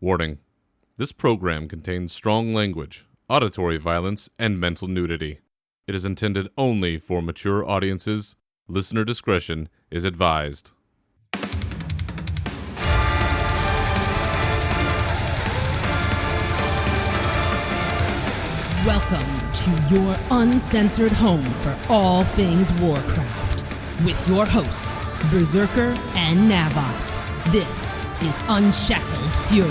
Warning. This program contains strong language, auditory violence, and mental nudity. It is intended only for mature audiences. Listener discretion is advised. Welcome to your uncensored home for all things Warcraft. With your hosts, Berserker and Nav Was. This is Unshackled Fury.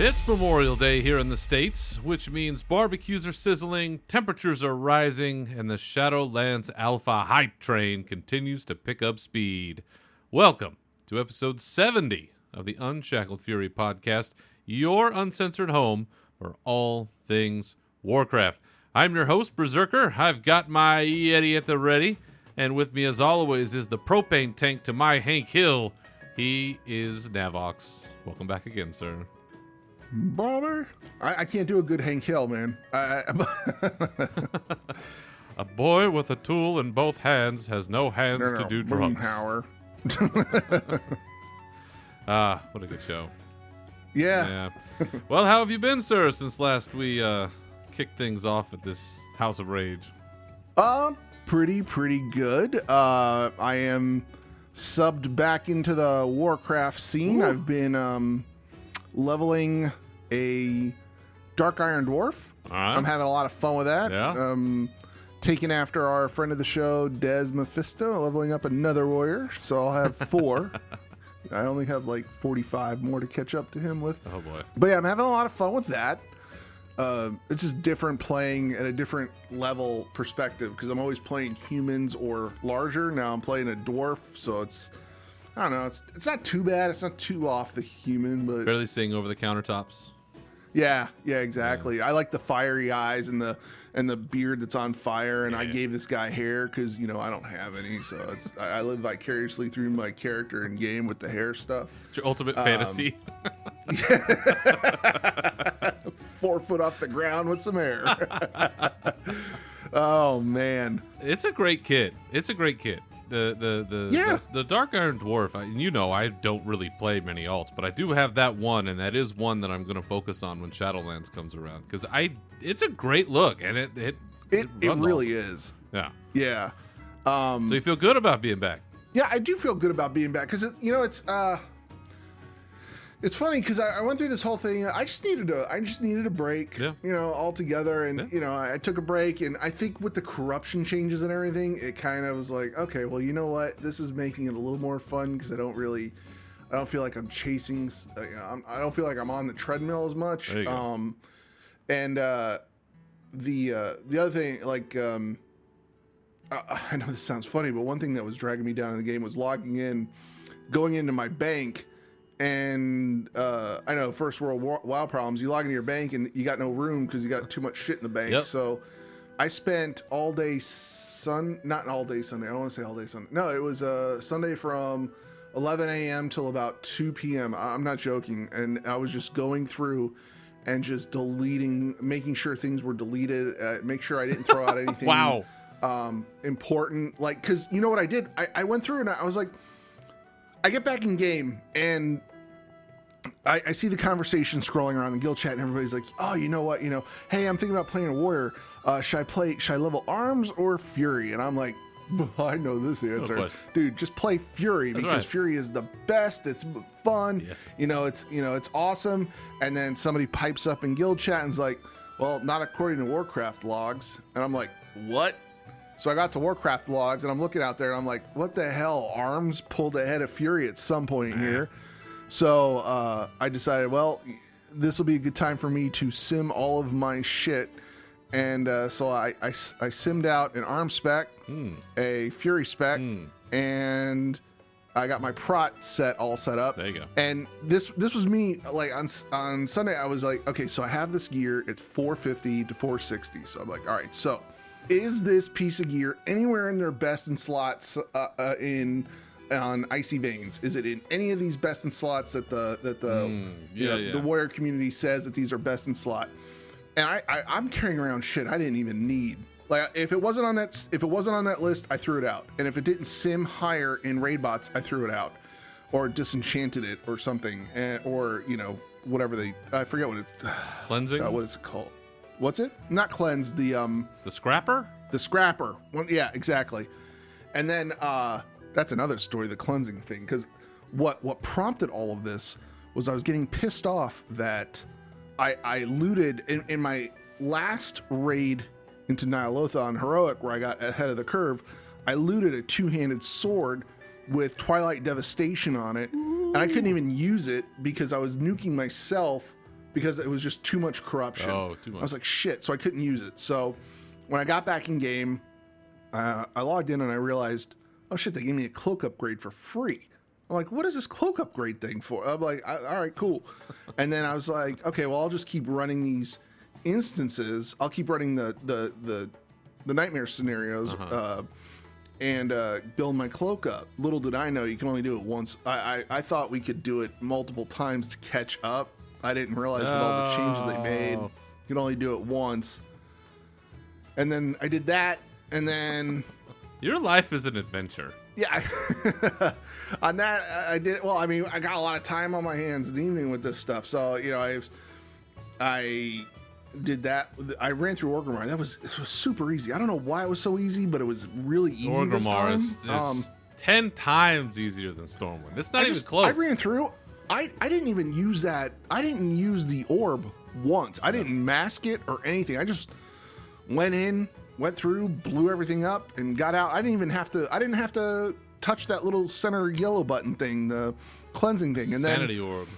It's Memorial Day here in the States, which means barbecues are sizzling, temperatures are rising, and the Shadowlands Alpha hype train continues to pick up speed. Welcome to episode 70 of the Unshackled Fury podcast, your uncensored home for all things Warcraft. I'm your host, Berserker. I've got my Yeti at the ready, and with me as always is the propane tank to my Hank Hill. He is Nav Was. Welcome back again, sir. Bobber, I can't do a good Hank Hill, man. A boy with a tool in both hands has no hands to do drums. Power. What a good show. Yeah. Well, how have you been, sir, since last we kicked things off at this House of Rage? Pretty good. I am subbed back into the Warcraft scene. Ooh. I've been leveling a Dark Iron Dwarf. All right. I'm having a lot of fun with that. Yeah. Taking after our friend of the show, Des Mephisto, leveling up another warrior. So I'll have 4. I only have like 45 more to catch up to him with. Oh, boy. But yeah, I'm having a lot of fun with that. It's just different playing at a different level perspective because I'm always playing humans or larger. Now I'm playing a dwarf, so it's, I don't know, it's not too bad. It's not too off the human, but Barely seeing over the countertops. yeah, exactly. Yeah. I like the fiery eyes and the beard that's on fire. And I gave this guy hair because I don't have any, so it's I live vicariously through my character in game with the hair stuff. It's your ultimate fantasy. 4 foot off the ground with some hair. Oh man, It's a great kit. The Dark Iron Dwarf, I don't really play many alts, but I do have that one, and that is one that I'm going to focus on when Shadowlands comes around, because it's a great look, and it really is. Yeah. So you feel good about being back? Yeah, I do feel good about being back because it's funny because I went through this whole thing. I just needed a break, altogether. And, I took a break, and I think with the corruption changes and everything, it kind of was like, okay, well, you know what? This is making it a little more fun because I don't feel like I'm chasing, I don't feel like I'm on the treadmill as much. There you go. And the other thing, like, I know this sounds funny, but one thing that was dragging me down in the game was going into my bank. And I know first world WoW problems. You log into your bank and you got no room because you got too much shit in the bank. Yep. So I spent all day not all day Sunday. I don't want to say all day Sunday. No, it was Sunday from 11 a.m. till about 2 p.m. I'm not joking. And I was just going through and just deleting, making sure things were deleted, make sure I didn't throw out anything Wow. Important. Like, because you know what I did? I went through and I was like, I get back in game and I see the conversation scrolling around in guild chat, and everybody's like, oh, you know what? Hey, I'm thinking about playing a warrior. Should I level arms or fury? And I'm like, I know this answer. Dude, just play fury. That's because right. Fury is the best. It's fun. Yes. It's awesome. And then somebody pipes up in guild chat and is like, well, not according to Warcraft logs. And I'm like, what? So I got to Warcraft logs, and I'm looking out there, and I'm like, what the hell? Arms pulled ahead of Fury at some point here. So I decided, well, this will be a good time for me to sim all of my shit. And so I simmed out an arm spec, a Fury spec, and I got my prot set all set up. There you go. And this was me, like, on Sunday, I was like, okay, so I have this gear. It's 450 to 460. So I'm like, all right, so is this piece of gear anywhere in their best in slots on Icy Veins? Is it in any of these best in slots that the Warrior community says that these are best in slot? And I'm carrying around shit I didn't even need. Like, if it wasn't on that list, I threw it out. And if it didn't sim higher in raid bots, I threw it out, or disenchanted it, or something, or whatever I forget what it's cleansing. What is it called? What's it? Not cleanse. The scrapper. The scrapper. Well, yeah, exactly. And then that's another story, the cleansing thing, because what prompted all of this was I was getting pissed off that I looted in my last raid into Nyalotha on Heroic, where I got ahead of the curve. I looted a two-handed sword with Twilight Devastation on it, and I couldn't even use it because I was nuking myself because it was just too much corruption. Oh, too much. I was like, shit, so I couldn't use it. So when I got back in game, I logged in and I realized, oh shit, they gave me a cloak upgrade for free. I'm like, what is this cloak upgrade thing for? I'm like, all right, cool. And then I was like, okay, well, I'll just keep running these instances. I'll keep running the nightmare scenarios and build my cloak up. Little did I know you can only do it once. I thought we could do it multiple times to catch up. I didn't realize with all the changes they made, you can only do it once. And then I did that, and then your life is an adventure. Yeah, on that I did. Well, I mean, I got a lot of time on my hands in the evening with this stuff, so I did that. I ran through Orgrimmar. It was super easy. I don't know why it was so easy, but it was really easy. Orgrimmar is 10 times easier than Stormwind. It's not even close. I ran through. I didn't even use that. I didn't use the orb once. I didn't mask it or anything. I just went through, blew everything up, and got out. I didn't have to touch that little center yellow button thing, the cleansing thing. And Sanity then orb.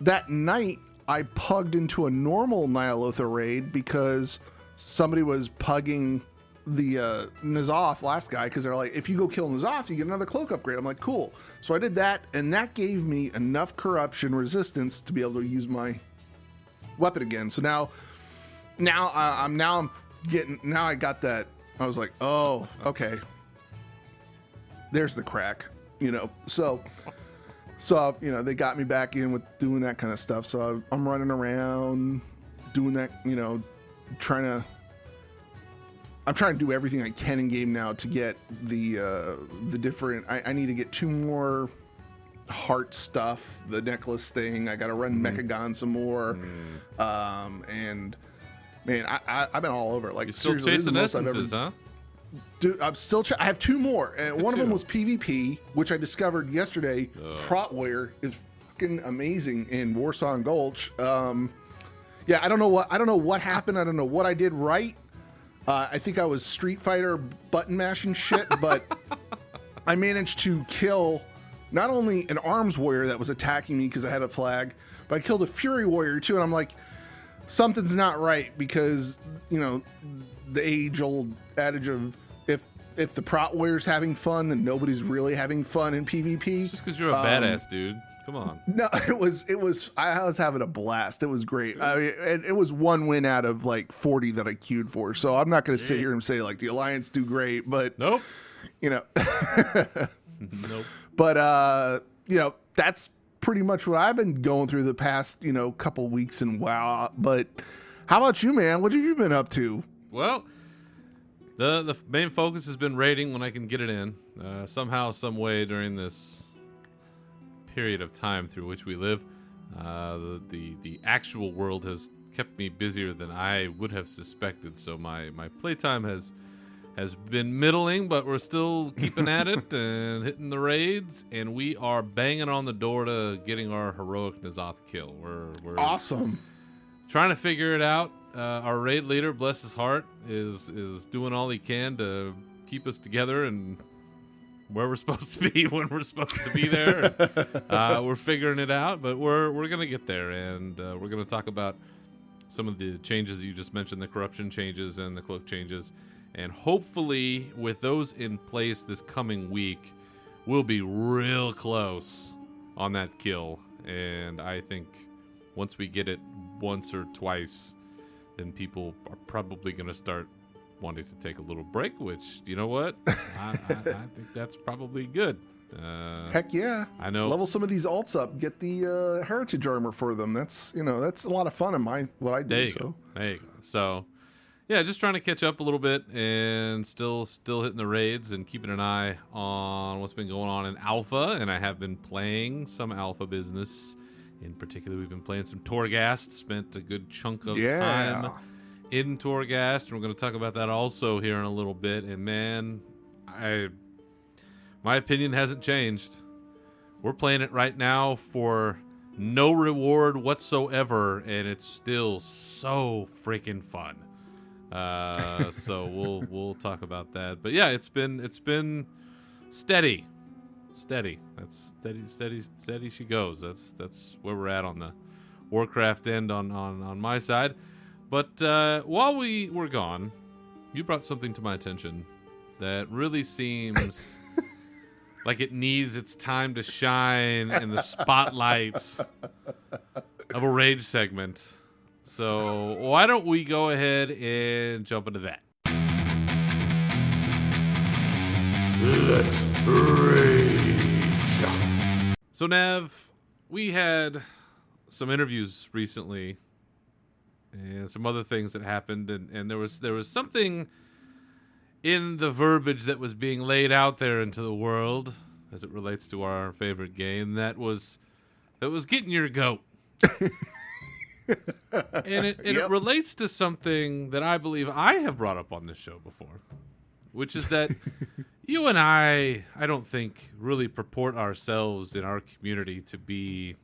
That night, I pugged into a normal Nyalotha raid because somebody was pugging the N'Zoth last guy, because they're like, if you go kill N'Zoth, you get another cloak upgrade. I'm like, cool. So I did that, and that gave me enough corruption resistance to be able to use my weapon again. So now I got that. I was like, oh, okay. There's the crack, So they got me back in with doing that kind of stuff. So I'm running around doing that, I'm trying to do everything I can in game now to get the different. I need to get 2 more heart stuff, the necklace thing. I got to run Mechagon some more, and man, I've been all over it. Like, you're still chasing essences, huh? Dude, I'm still. I have 2 more, and one of them was PvP, which I discovered yesterday. Protware is fucking amazing in Warsong Gulch. Yeah, I don't know what happened. I don't know what I did right. I think I was Street Fighter button mashing shit, but I managed to kill not only an arms warrior that was attacking me because I had a flag, but I killed a fury warrior too. And I'm like, something's not right, because the age-old adage of if the prot warrior's having fun, then nobody's really having fun in PvP. It's just because you're a badass, dude. Come on. No, it was. I was having a blast. It was great. I mean, it was 1 win out of like 40 that I queued for. So I'm not going to sit here and say like the Alliance do great, but nope. Nope. But that's pretty much what I've been going through the past couple weeks in WoW. But how about you, man? What have you been up to? Well, the main focus has been raiding when I can get it in. Somehow, some way during this period of time through which we live, the actual world has kept me busier than I would have suspected. So my playtime has been middling, but we're still keeping at it and hitting the raids, and we are banging on the door to getting our heroic N'Zoth kill. We're awesome. Trying to figure it out. Our raid leader, bless his heart, is doing all he can to keep us together and where we're supposed to be when we're supposed to be there. We're figuring it out, but we're gonna get there, and we're gonna talk about some of the changes that you just mentioned, the corruption changes and the cloak changes, and hopefully with those in place this coming week, we'll be real close on that kill. And I think once we get it once or twice, then people are probably going to start wanting to take a little break, which, you know what? I think that's probably good. Heck yeah. I know. Level some of these alts up. Get the heritage armor for them. That's a lot of fun in what I do. There you go. So, yeah, just trying to catch up a little bit and still hitting the raids and keeping an eye on what's been going on in Alpha. And I have been playing some Alpha business. In particular, we've been playing some Torghast. Spent a good chunk of time in Torghast, and we're going to talk about that also here in a little bit. And man, my opinion hasn't changed. We're playing it right now for no reward whatsoever, and it's still so freaking fun. So we'll talk about that. But yeah, it's been steady. That's steady she goes. That's where we're at on the Warcraft end on my side. But while we were gone, you brought something to my attention that really seems like it needs its time to shine in the spotlight of a rage segment. So why don't we go ahead and jump into that? Let's rage. So Nav, we had some interviews recently and some other things that happened, and there was something in the verbiage that was being laid out there into the world as it relates to our favorite game that was getting your goat. And it relates to something that I believe I have brought up on this show before, which is that you and I don't think really purport ourselves in our community to be,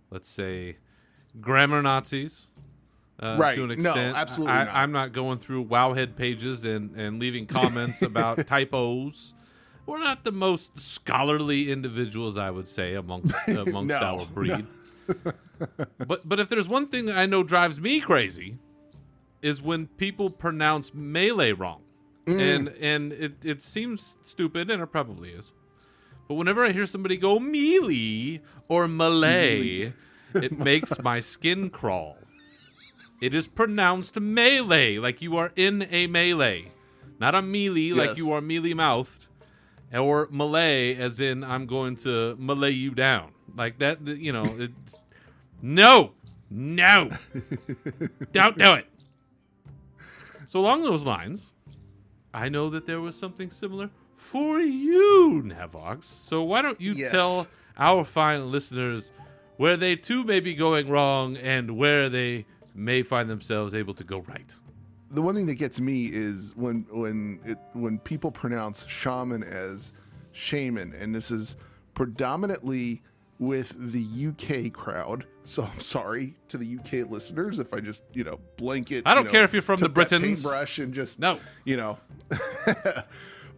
let's say, grammar Nazis. Right. To an extent. No, absolutely not. I'm not going through Wowhead pages and leaving comments about typos. We're not the most scholarly individuals, I would say, amongst our breed. But if there's one thing that I know drives me crazy is when people pronounce melee wrong. And it seems stupid, and it probably is. But whenever I hear somebody go melee or melee, it makes my skin crawl. It is pronounced melee, like you are in a melee. Not a melee, like you are mealy-mouthed. Or melee, as in I'm going to melee you down. Like that, No! Don't do it! So along those lines, I know that there was something similar for you, Navox. So why don't you tell our fine listeners where they too may be going wrong and where they may find themselves able to go right. The one thing that gets me is when people pronounce shaman as shaman, and this is predominantly with the UK crowd. So I'm sorry to the UK listeners if I just blanket. I don't care if you're from the Britons. Paintbrush and just no.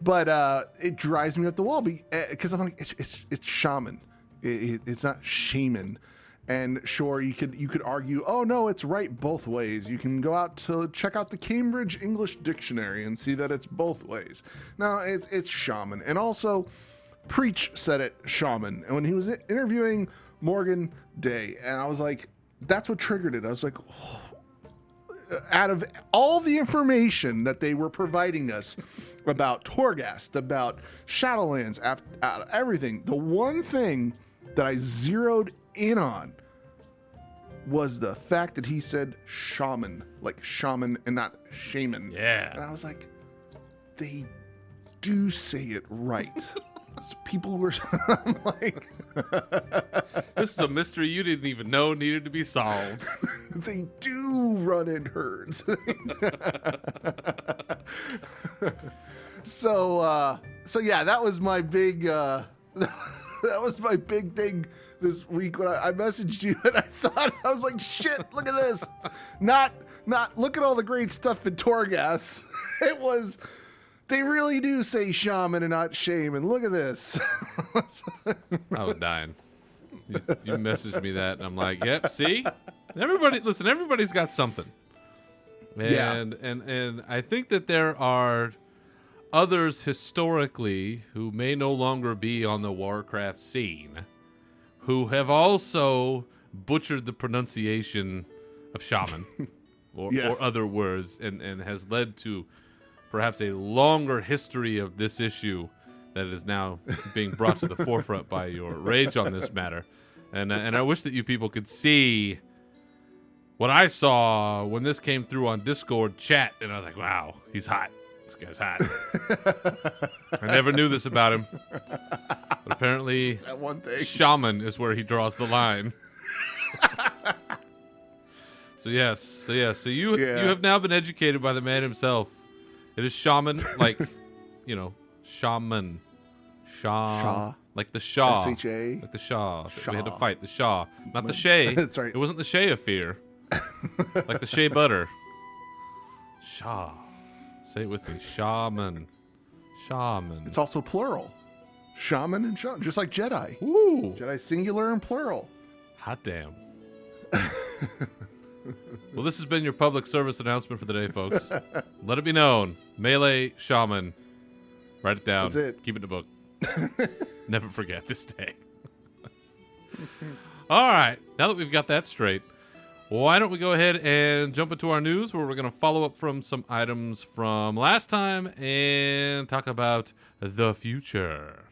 But it drives me up the wall because I'm like it's shaman. It's not shaman. And sure, you could argue, oh no, it's right both ways. You can go out to check out the Cambridge English Dictionary and see that it's both ways. No, it's shaman. And also, Preach said it shaman. And when he was interviewing Morgan Day, and I was like, that's what triggered it. I was like, oh. Out of all the information that they were providing us about Torghast, about Shadowlands, out of everything, the one thing that I zeroed in on was the fact that he said shaman, like shaman and not shaman. Yeah. And I was like, they do say it right. So people were, I'm like, this is a mystery you didn't even know needed to be solved. They do run in herds. So yeah, that was my big, that was my big thing this week when I messaged you, and I was like, shit, look at this. Not look at all the great stuff in Torghast. It was, they really do say shaman and not shaman. Look at this. I was dying. You messaged me that, and I'm like, yep, see? Everybody's got something. And I think that there are others historically who may no longer be on the Warcraft scene who have also butchered the pronunciation of shaman or other words and has led to perhaps a longer history of this issue that is now being brought to the forefront by your rage on this matter. And I wish that you people could see what I saw when this came through on Discord chat, and I was like, wow, he's hot. This guy's hot. I never knew this about him. But apparently, That one thing. shaman is where he draws the line. So you have now been educated by the man himself. It is shaman, like, shaman. Shaw. Like the Shaw. S-H-A. Like the Shaw. Shaw. We had to fight the Shaw. Not the Shea. That's right. It wasn't the Shea of fear. Like the Shea butter. Shaw. Say it with me. Shaman. Shaman. It's also plural. Shaman and shaman, just like Jedi. Ooh. Jedi singular and plural. Hot damn. Well, this has been your public service announcement for the day, folks. Let it be known. Melee Shaman. Write it down. That's it. Keep it in the book. Never forget this day. All right. Now that we've got that straight, why don't we go ahead and jump into our news where we're going to follow up from some items from last time and talk about the future.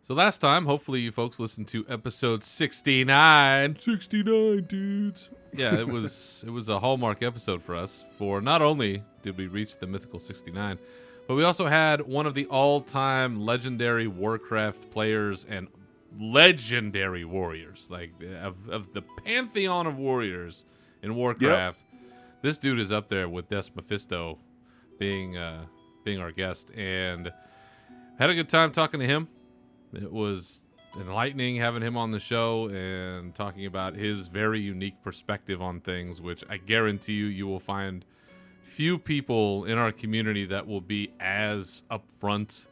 So last time, hopefully you folks listened to episode 69. 69, dudes. Yeah, it was a hallmark episode for us. For not only did we reach the mythical 69, but we also had one of the all-time legendary Warcraft players and legendary warriors, like of the pantheon of warriors in Warcraft. Yep. This dude is up there with Des Mephisto being our guest, and had a good time talking to him. It was enlightening having him on the show and talking about his very unique perspective on things, which I guarantee you will find few people in our community that will be as upfront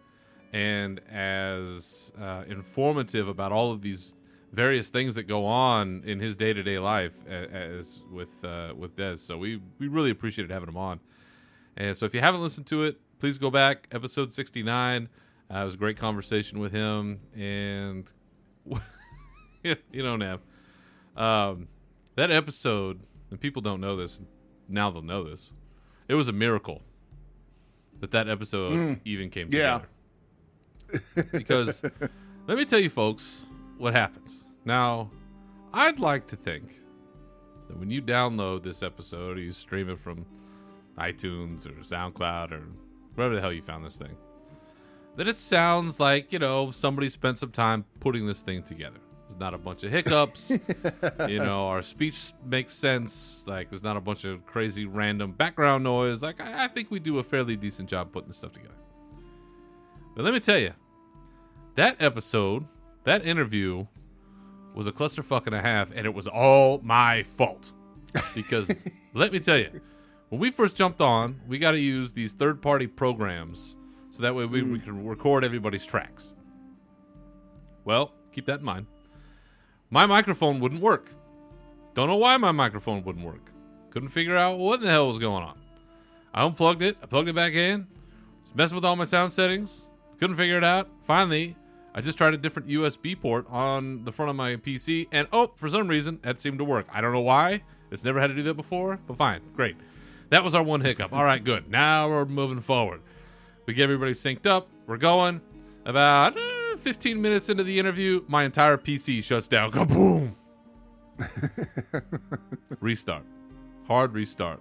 and as informative about all of these various things that go on in his day-to-day life as with Des. So we really appreciated having him on. And so if you haven't listened to it, please go back, episode 69. It was a great conversation with him, and Nav, that episode, and people don't know this, now they'll know this, it was a miracle that episode even came together. Because let me tell you folks what happens. Now, I'd like to think that when you download this episode, or you stream it from iTunes or SoundCloud or wherever the hell you found this thing, that it sounds like, somebody spent some time putting this thing together. There's not a bunch of hiccups. Our speech makes sense. Like, there's not a bunch of crazy random background noise. Like, I think we do a fairly decent job putting this stuff together. But let me tell you, that episode, that interview was a clusterfuck and a half, and it was all my fault. Because let me tell you, when we first jumped on, we got to use these third-party programs so that way we can record everybody's tracks. Well, keep that in mind. My microphone wouldn't work. Don't know why my microphone wouldn't work. Couldn't figure out what the hell was going on. I unplugged it. I plugged it back in. Was messing with all my sound settings. Couldn't figure it out. Finally, I just tried a different USB port on the front of my PC, and for some reason, that seemed to work. I don't know why. It's never had to do that before, but fine. Great. That was our one hiccup. All right, good. Now we're moving forward. We get everybody synced up. We're going. About 15 minutes into the interview, my entire PC shuts down. Kaboom! Restart. Hard restart.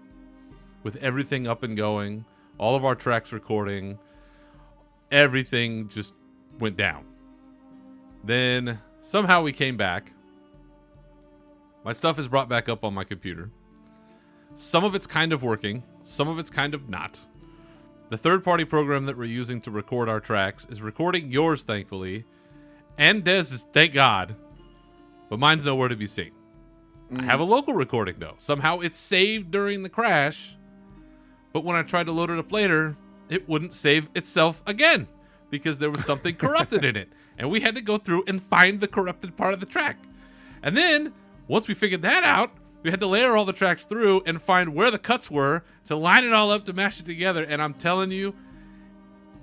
With everything up and going, all of our tracks recording, everything just went down. Then somehow we came back. My stuff is brought back up on my computer. Some of it's kind of working. Some of it's kind of not. The third-party program that we're using to record our tracks is recording yours, thankfully, and Dez's, thank God, but mine's nowhere to be seen. I have a local recording, though. Somehow it's saved during the crash, but when I tried to load it up later, it wouldn't save itself again because there was something corrupted in it, and we had to go through and find the corrupted part of the track. And then, once we figured that out, We had to layer all the tracks through and find where the cuts were to line it all up to mash it together. And I'm telling you,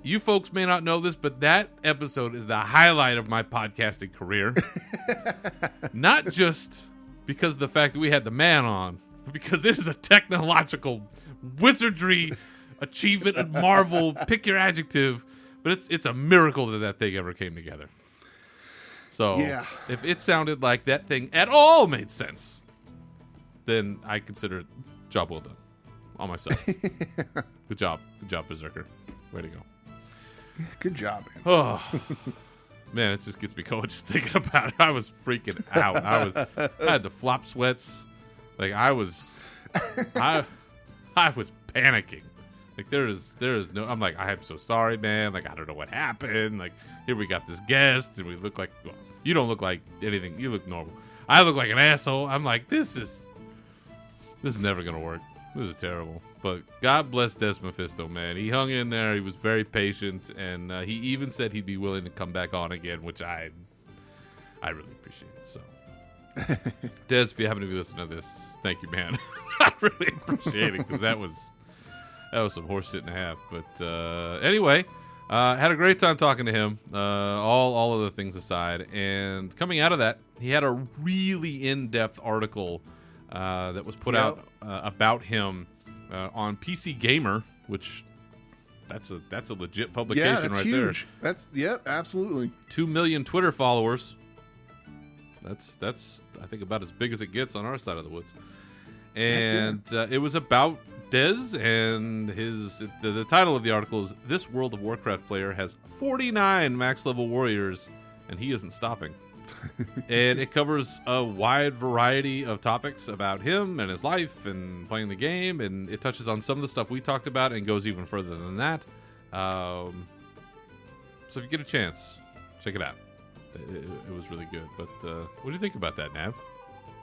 you folks may not know this, but that episode is the highlight of my podcasting career. Not just because of the fact that we had the man on, but because it is a technological wizardry achievement and marvel. Pick your adjective, but it's a miracle that thing ever came together. So if it sounded like that thing at all made sense, then I consider it job well done on myself. Good job, Berserker. Way to go. Good job, man. Oh man, it just gets me going just thinking about it. I was freaking out. I had the flop sweats. Like I was panicking. Like there is no. I'm like, I am so sorry, man. Like I don't know what happened. Like here we got this guest, and we look like, well, you don't look like anything. You look normal. I look like an asshole. I'm like, this is never gonna work. This is terrible. But God bless Des Mephisto, man. He hung in there. He was very patient, and he even said he'd be willing to come back on again, which I really appreciate. So, Des, if you happen to be listening to this, thank you, man. I really appreciate it because that was some horse shit and a half. But anyway, had a great time talking to him. All of the things aside, and coming out of that, he had a really in-depth article that was put out about him on PC Gamer, which that's a legit publication right huge. There. That's absolutely. 2 million Twitter followers. That's I think about as big as it gets on our side of the woods. And it was about Dez and the title of the article is "This World of Warcraft player has 49 max level warriors and he isn't stopping." And it covers a wide variety of topics about him and his life and playing the game, and it touches on some of the stuff we talked about and goes even further than that. So if you get a chance, check it out. It was really good. But what do you think about that, Nav?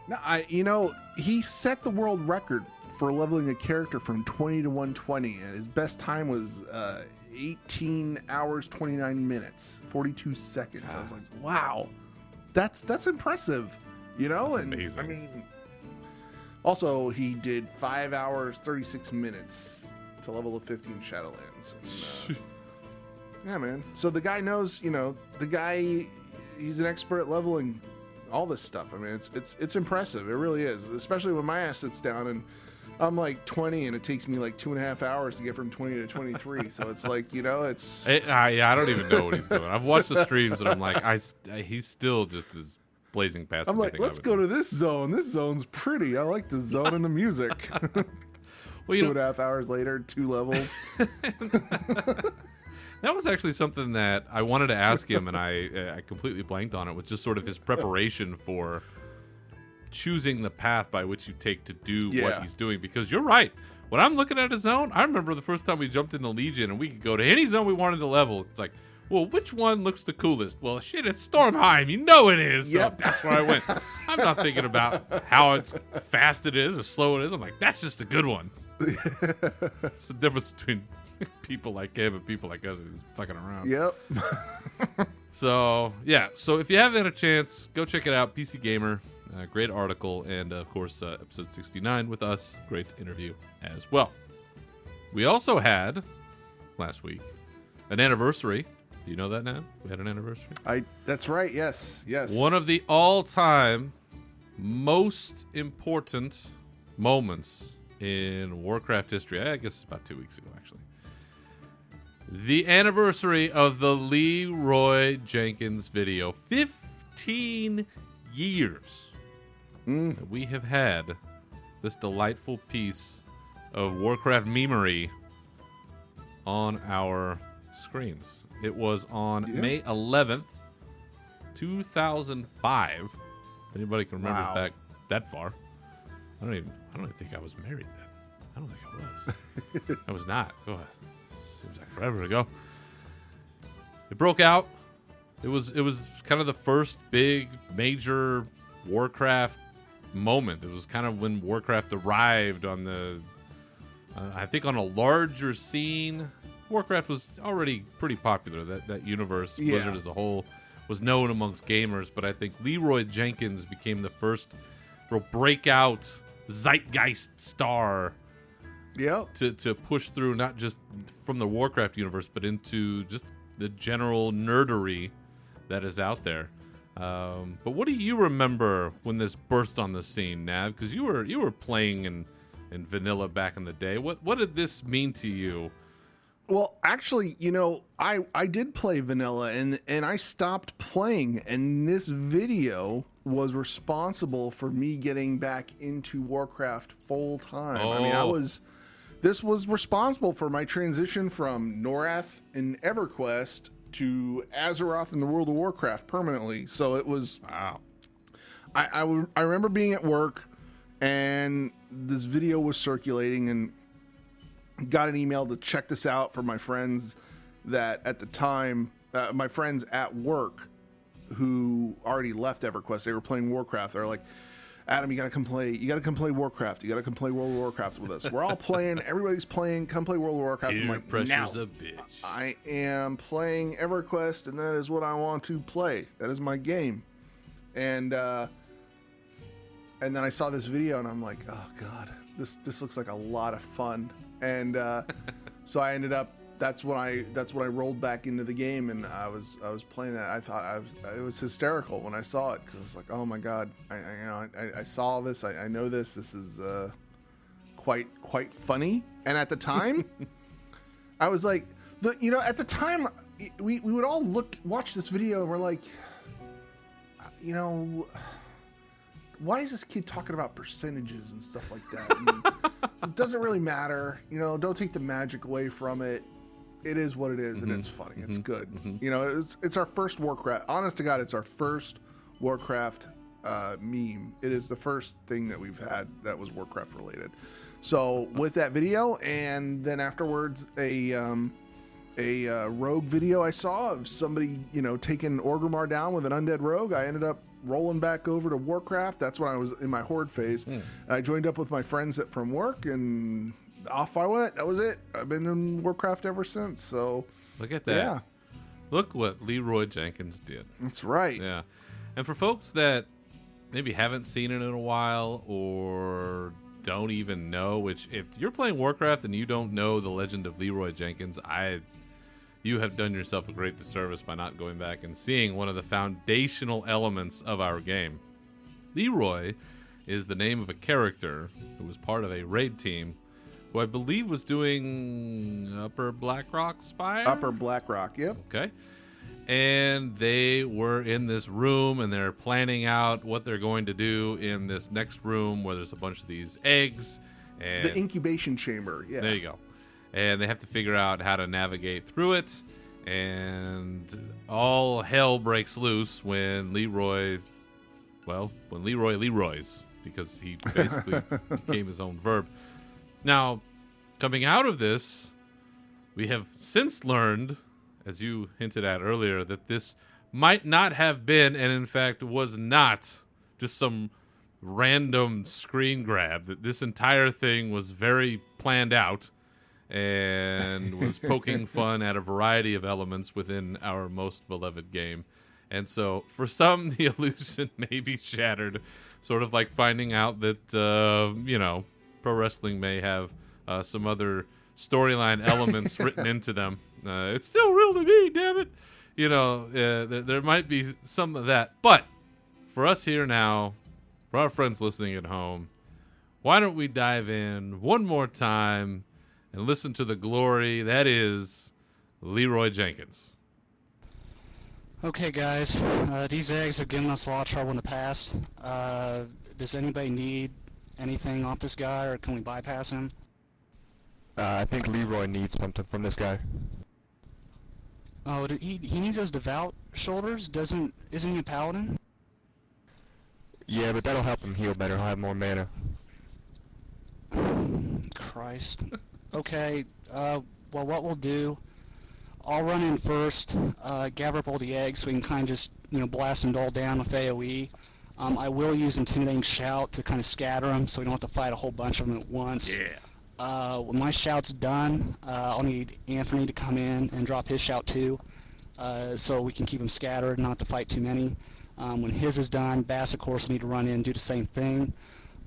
No, he set the world record for leveling a character from 20 to 120, and his best time was 18 hours 29 minutes 42 seconds. God. I was like, wow. That's impressive, you know? That's amazing. I mean, also he did 5 hours 36 minutes to level of 15 Shadowlands. And, yeah, man. So the guy knows, he's an expert at leveling all this stuff. I mean, it's impressive. It really is, especially when my ass sits down and I'm like 20 and it takes me like 2.5 hours to get from 20 to 23. So it's like, it's... I don't even know what he's doing. I've watched the streams and I'm like, he's still just as blazing past. I'm like, let's go to this zone. This zone's pretty. I like the zone and the music. Well, 2.5 hours later, 2 levels. That was actually something that I wanted to ask him and I completely blanked on it, was just sort of his preparation for choosing the path by which you take to do what he's doing. Because you're right, when I'm looking at a zone, I remember the first time we jumped into Legion and we could go to any zone we wanted to level. It's like, well, which one looks the coolest? Well, shit, it's Stormheim. You know it is. So that's where I went. I'm not thinking about how fast it is or slow it is. I'm like, that's just a good one. It's the difference between people like him and people like us who's fucking around. Yep. So if you haven't had a chance, go check it out. PC Gamer. Great article, and of course, episode 69 with us. Great interview as well. We also had, last week, an anniversary. Do you know that now? We had an anniversary? That's right, yes. One of the all-time most important moments in Warcraft history. I guess it's about 2 weeks ago, actually. The anniversary of the Leroy Jenkins video. 15 years. We have had this delightful piece of Warcraft memery on our screens. It was on May 11th, 2005. Anybody can remember back that far? I don't even think I was married then. I don't think I was. I was not. Oh, seems like forever ago. It broke out. It was kind of the first big major Warcraft moment. It was kind of when Warcraft arrived on the I think on a larger scene. Warcraft was already pretty popular. That universe, Blizzard as a whole, was known amongst gamers, but I think Leroy Jenkins became the first real breakout zeitgeist star. Yep. To push through not just from the Warcraft universe, but into just the general nerdery that is out there. But what do you remember when this burst on the scene, Nav? Because you were playing in vanilla back in the day. What did this mean to you? Well, actually, I did play vanilla and I stopped playing, and this video was responsible for me getting back into Warcraft full time. I mean, this was responsible for my transition from Norath in EverQuest to Azeroth in the World of Warcraft permanently. So it was, wow. I remember being at work and this video was circulating, and got an email to check this out for my friends that at the time, my friends at work who already left EverQuest. They were playing Warcraft. They're like, Adam, you gotta come play Warcraft. You gotta come play World of Warcraft with us. We're all playing, everybody's playing, come play World of Warcraft. I'm like, pressure's a bitch. I am playing EverQuest, and that is what I want to play. That is my game. And then I saw this video and I'm like, oh God, this looks like a lot of fun. And so I ended up, that's when I rolled back into the game, and I was playing that. I thought it was hysterical when I saw it, because I was like, oh my God, I saw this. I know this. This is quite funny. And at the time, I was like, at the time, we would all watch this video, and we're like, why is this kid talking about percentages and stuff like that? I mean, it doesn't really matter. Don't take the magic away from it. It is what it is, and it's funny. It's good. It's our first Warcraft. Honest to God, it's our first Warcraft meme. It is the first thing that we've had that was Warcraft related. So with that video, and then afterwards a rogue video I saw of somebody taking Orgrimmar down with an undead rogue, I ended up rolling back over to Warcraft. That's when I was in my horde phase. And I joined up with my friends from work, and off I went. That was it. I've been in Warcraft ever since. So look at that. Yeah. Look what Leroy Jenkins did. That's right. Yeah. And for folks that maybe haven't seen it in a while or don't even know, which if you're playing Warcraft and you don't know the legend of Leroy Jenkins, you have done yourself a great disservice by not going back and seeing one of the foundational elements of our game. Leroy is the name of a character who was part of a raid team who I believe was doing Upper Blackrock Spire? Upper Blackrock, yep. Okay. And they were in this room, and they're planning out what they're going to do in this next room where there's a bunch of these eggs. And the incubation chamber, yeah. There you go. And they have to figure out how to navigate through it. And all hell breaks loose when Leroy Leroys, because he basically became his own verb. Now, coming out of this, we have since learned, as you hinted at earlier, that this might not have been, and in fact was not, just some random screen grab. That this entire thing was very planned out and was poking fun at a variety of elements within our most beloved game. And so, for some, the illusion may be shattered, sort of like finding out that, pro wrestling may have some other storyline elements written into them. It's still real to me, damn it. There might be some of that. But for us here now, for our friends listening at home, why don't we dive in one more time and listen to the glory that is Leroy Jenkins. Okay, guys, these eggs have given us a lot of trouble in the past. Does anybody need anything off this guy, or can we bypass him? I think Leroy needs something from this guy. Oh, he needs those devout shoulders? Isn't he a paladin? Yeah, but that'll help him heal better. He'll have more mana. Christ. Okay, well, what we'll do, I'll run in first, gather up all the eggs so we can kind of just, blast them all down with AoE. I will use Intimidating Shout to kind of scatter them so we don't have to fight a whole bunch of them at once. Yeah. When my shout's done, I'll need Anthony to come in and drop his shout too, so we can keep them scattered, not to fight too many. When his is done, Bass, of course, will need to run in and do the same thing.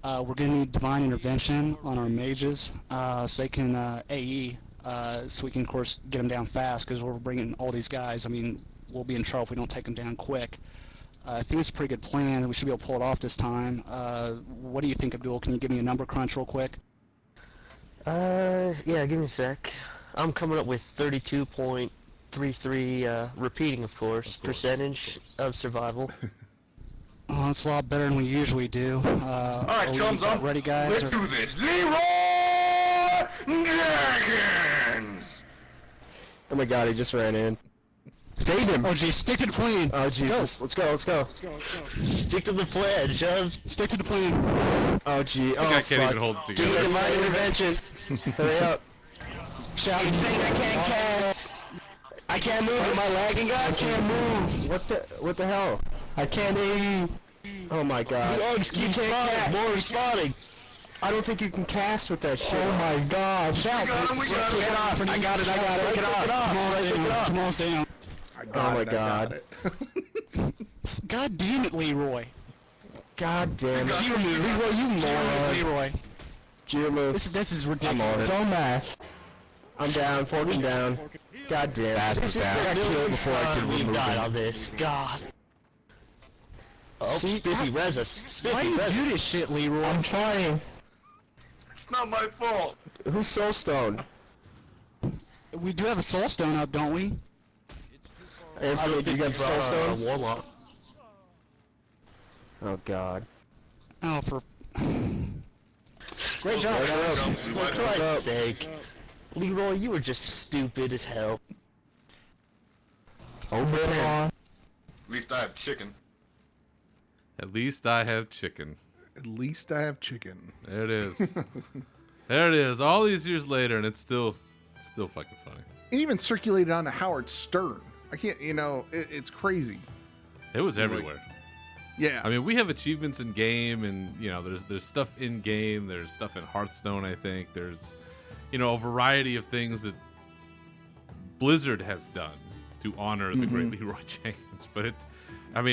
We're going to need divine intervention on our mages so they can AE, so we can, of course, get them down fast, because we're bringing all these guys. I mean, we'll be in trouble if we don't take them down quick. I think it's a pretty good plan. We should be able to pull it off this time. What do you think, Abdul? Can you give me a number crunch real quick? Yeah, give me a sec. I'm coming up with 32.33, repeating, of course, percentage of survival. Oh, that's a lot better than we usually do. Alright, chums up. Ready, guys? Let's do this. Leroy Jenkins! Oh my god, he just ran in. Save him! Oh, geez, stick to the plan. Oh, Jesus. Let's go. Stick to the pledge, Stick to the plan. Oh, gee. Oh, I can't fuck. even hold it Give me together. divine intervention. Hurry up. Shout. He's saying I can't cast. I can't move. Am I lagging, guys? I can't move. What the hell? I can't AE. Oh my god. The eggs keep spawning. More respawning. I don't think you can cast with that shit. Oh my god. Shout. We got him. Take it off. I got it. Take it off. Come on, stay down. I got my it, I God. got it. God damn it, Leroy. God damn it. Leroy, you moron. Leroy. Geomove. This is ridiculous. I'm on it. Don't mash. I'm down. Forking down. God damn it. I got killed before I could remove him. on this. God. Oh, Spiffy res us. Why do you do this shit, Leroy? I'm trying. It's not my fault. Who's Soulstone? We do have a soul stone up, don't we? Anthony, do you got Soulstones? Warlock. Oh god. Oh, for... Great job, Right guys. up. For Christ's sake. Leroy, you were just stupid as hell. Open it. At least I have chicken. At least I have chicken. At least I have chicken. There it is. There it is. All these years later, and it's still fucking funny. It even circulated onto Howard Stern. I can't, it's crazy. It was everywhere. Yeah. I mean, we have achievements in game, and there's stuff in game. There's stuff in Hearthstone. I think there's, a variety of things that Blizzard has done to honor the great Leroy Jenkins. But it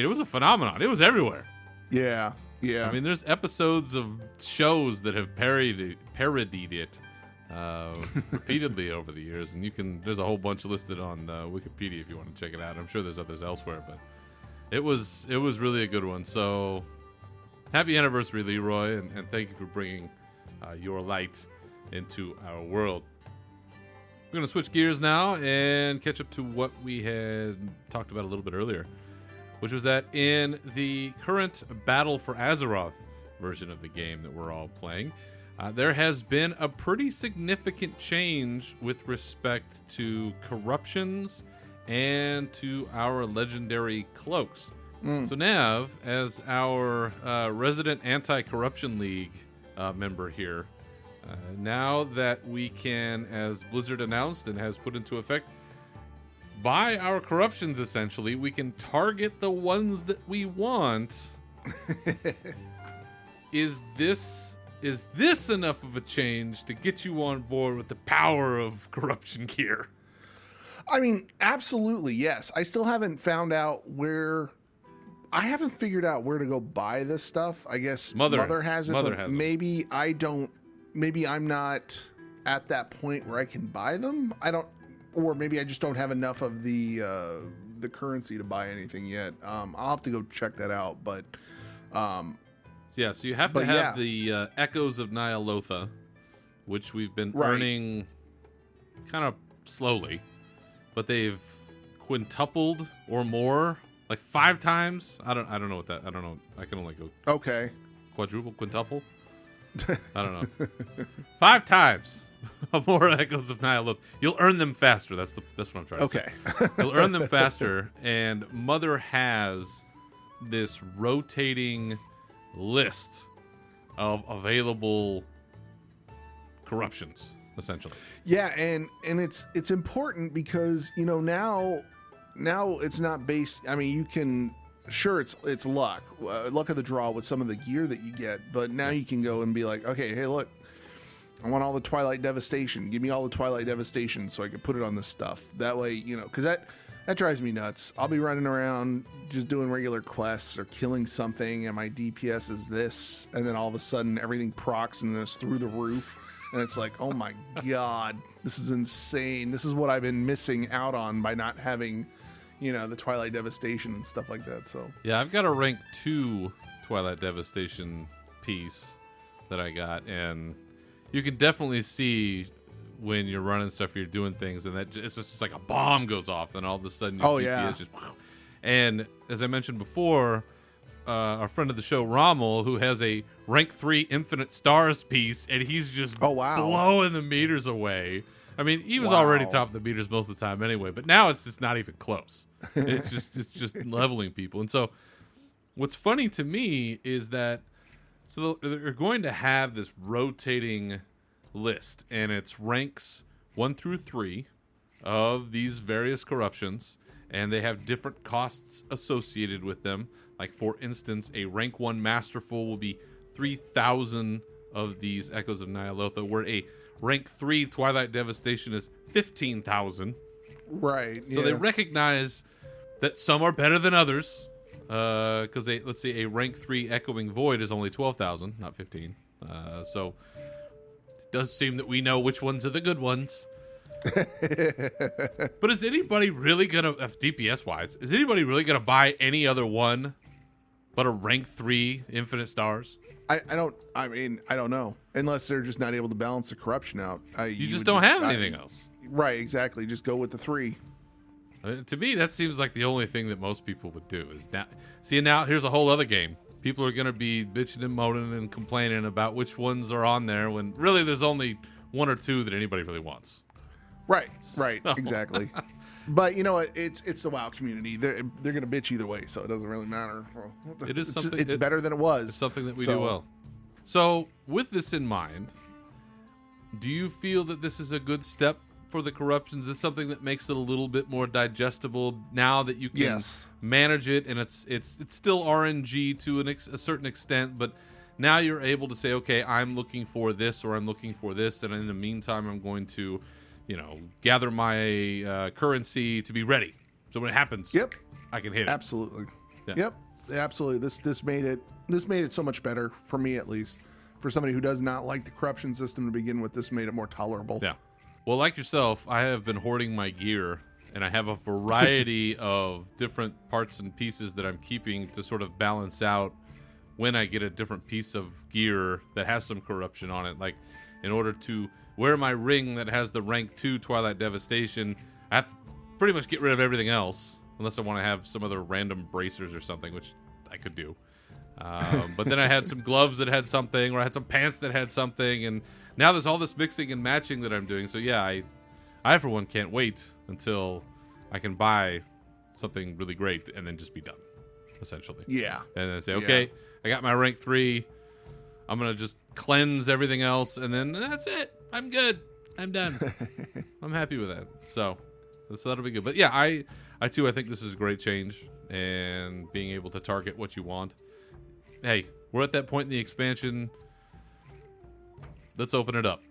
was a phenomenon. It was everywhere. Yeah. Yeah. I mean, there's episodes of shows that have parodied it repeatedly over the years, and there's a whole bunch listed on Wikipedia if you want to check it out. I'm sure there's others elsewhere, but it was really a good one. So happy anniversary, Leroy, and thank you for bringing your light into our world. We're going to switch gears now and catch up to what we had talked about a little bit earlier, which was that in the current Battle for Azeroth version of the game that we're all playing, there has been a pretty significant change with respect to corruptions and to our legendary cloaks. So Nav, as our resident Anti-Corruption League member here, now that we can, as Blizzard announced and has put into effect, buy our corruptions, essentially, we can target the ones that we want. Is this enough of a change to get you on board with the power of corruption gear? I mean, absolutely, yes. I still haven't found out I haven't figured out where to go buy this stuff. I guess Mother has it, but maybe I don't. Maybe I'm not at that point where I can buy them. Or maybe I just don't have enough of the currency to buy anything yet. I'll have to go check that out. But so you have to have the Echoes of Nyalotha, which we've been earning kind of slowly, but they've quintupled or more, like 5 times. I don't know what that. I don't know. I can only go quadruple, quintuple. I don't know. 5 times more Echoes of Nyalotha. You'll earn them faster. That's what I'm trying to say. You'll earn them faster, and Mother has this rotating list of available corruptions, essentially. Yeah, and it's important because now it's not based. I mean, you can. Sure, it's luck of the draw with some of the gear that you get, but now you can go and be like, okay, hey, look, I want all the Twilight Devastation. Give me all the Twilight Devastation so I can put it on this stuff. That way, because That drives me nuts. I'll be running around just doing regular quests or killing something, and my DPS is this, and then all of a sudden everything procs and it's through the roof, and it's like, oh my god, this is insane. This is what I've been missing out on by not having, the Twilight Devastation and stuff like that. So yeah, I've got a rank 2 Twilight Devastation piece that I got, and you can definitely see when you're running stuff, you're doing things, and that it's just like a bomb goes off, and all of a sudden your DPS just. And as I mentioned before, our friend of the show Rommel, who has a rank 3 Infinite Stars piece, and he's just blowing the meters away. I mean, he was already top of the meters most of the time anyway, but now it's just not even close. It's just leveling people. And so, what's funny to me is that they're going to have this rotating list, and it's ranks 1 through 3 of these various corruptions, and they have different costs associated with them. Like, for instance, a rank 1 Masterful will be 3,000 of these Echoes of Nyalotha, where a rank 3 Twilight Devastation is 15,000. Right. So they recognize that some are better than others, because let's say a rank 3 Echoing Void is only 12,000, not 15. So does seem that we know which ones are the good ones. But is anybody really gonna, DPS wise, is anybody really gonna buy any other one but a rank 3 Infinite Stars? I don't know, unless they're just not able to balance the corruption out. You just don't have anything else. Right, exactly. Just go with the 3. I mean, to me, that seems like the only thing that most people would do is now here's a whole other game. People are going to be bitching and moaning and complaining about which ones are on there when really there's only 1 or 2 that anybody really wants. Right, exactly. But you know what? It's the WoW community. They're going to bitch either way, so it doesn't really matter. It is something. It's better than it was. It's something that we do well. So, with this in mind, do you feel that this is a good step for the corruptions? Is this something that makes it a little bit more digestible now that you can manage it, and it's still RNG to a certain extent, but now you're able to say, okay, I'm looking for this or I'm looking for this, and in the meantime, I'm going to, gather my currency to be ready. So when it happens, I can hit it. Absolutely. Yeah. Yep. Absolutely. This made it so much better for me, at least. For somebody who does not like the corruption system to begin with, this made it more tolerable. Yeah. Well, like yourself, I have been hoarding my gear, and I have a variety of different parts and pieces that I'm keeping to sort of balance out when I get a different piece of gear that has some corruption on it. Like, in order to wear my ring that has the rank 2 Twilight Devastation, I have to pretty much get rid of everything else, unless I want to have some other random bracers or something, which I could do. But then I had some gloves that had something, or I had some pants that had something, and now there's all this mixing and matching that I'm doing. So yeah, I for one can't wait until I can buy something really great and then just be done, essentially. Yeah. And then say, okay, I got my rank 3. I'm going to just cleanse everything else, and then that's it. I'm good. I'm done. I'm happy with that. So that'll be good. But yeah, I too, I think this is a great change, and being able to target what you want. Hey, we're at that point in the expansion. Let's open it up.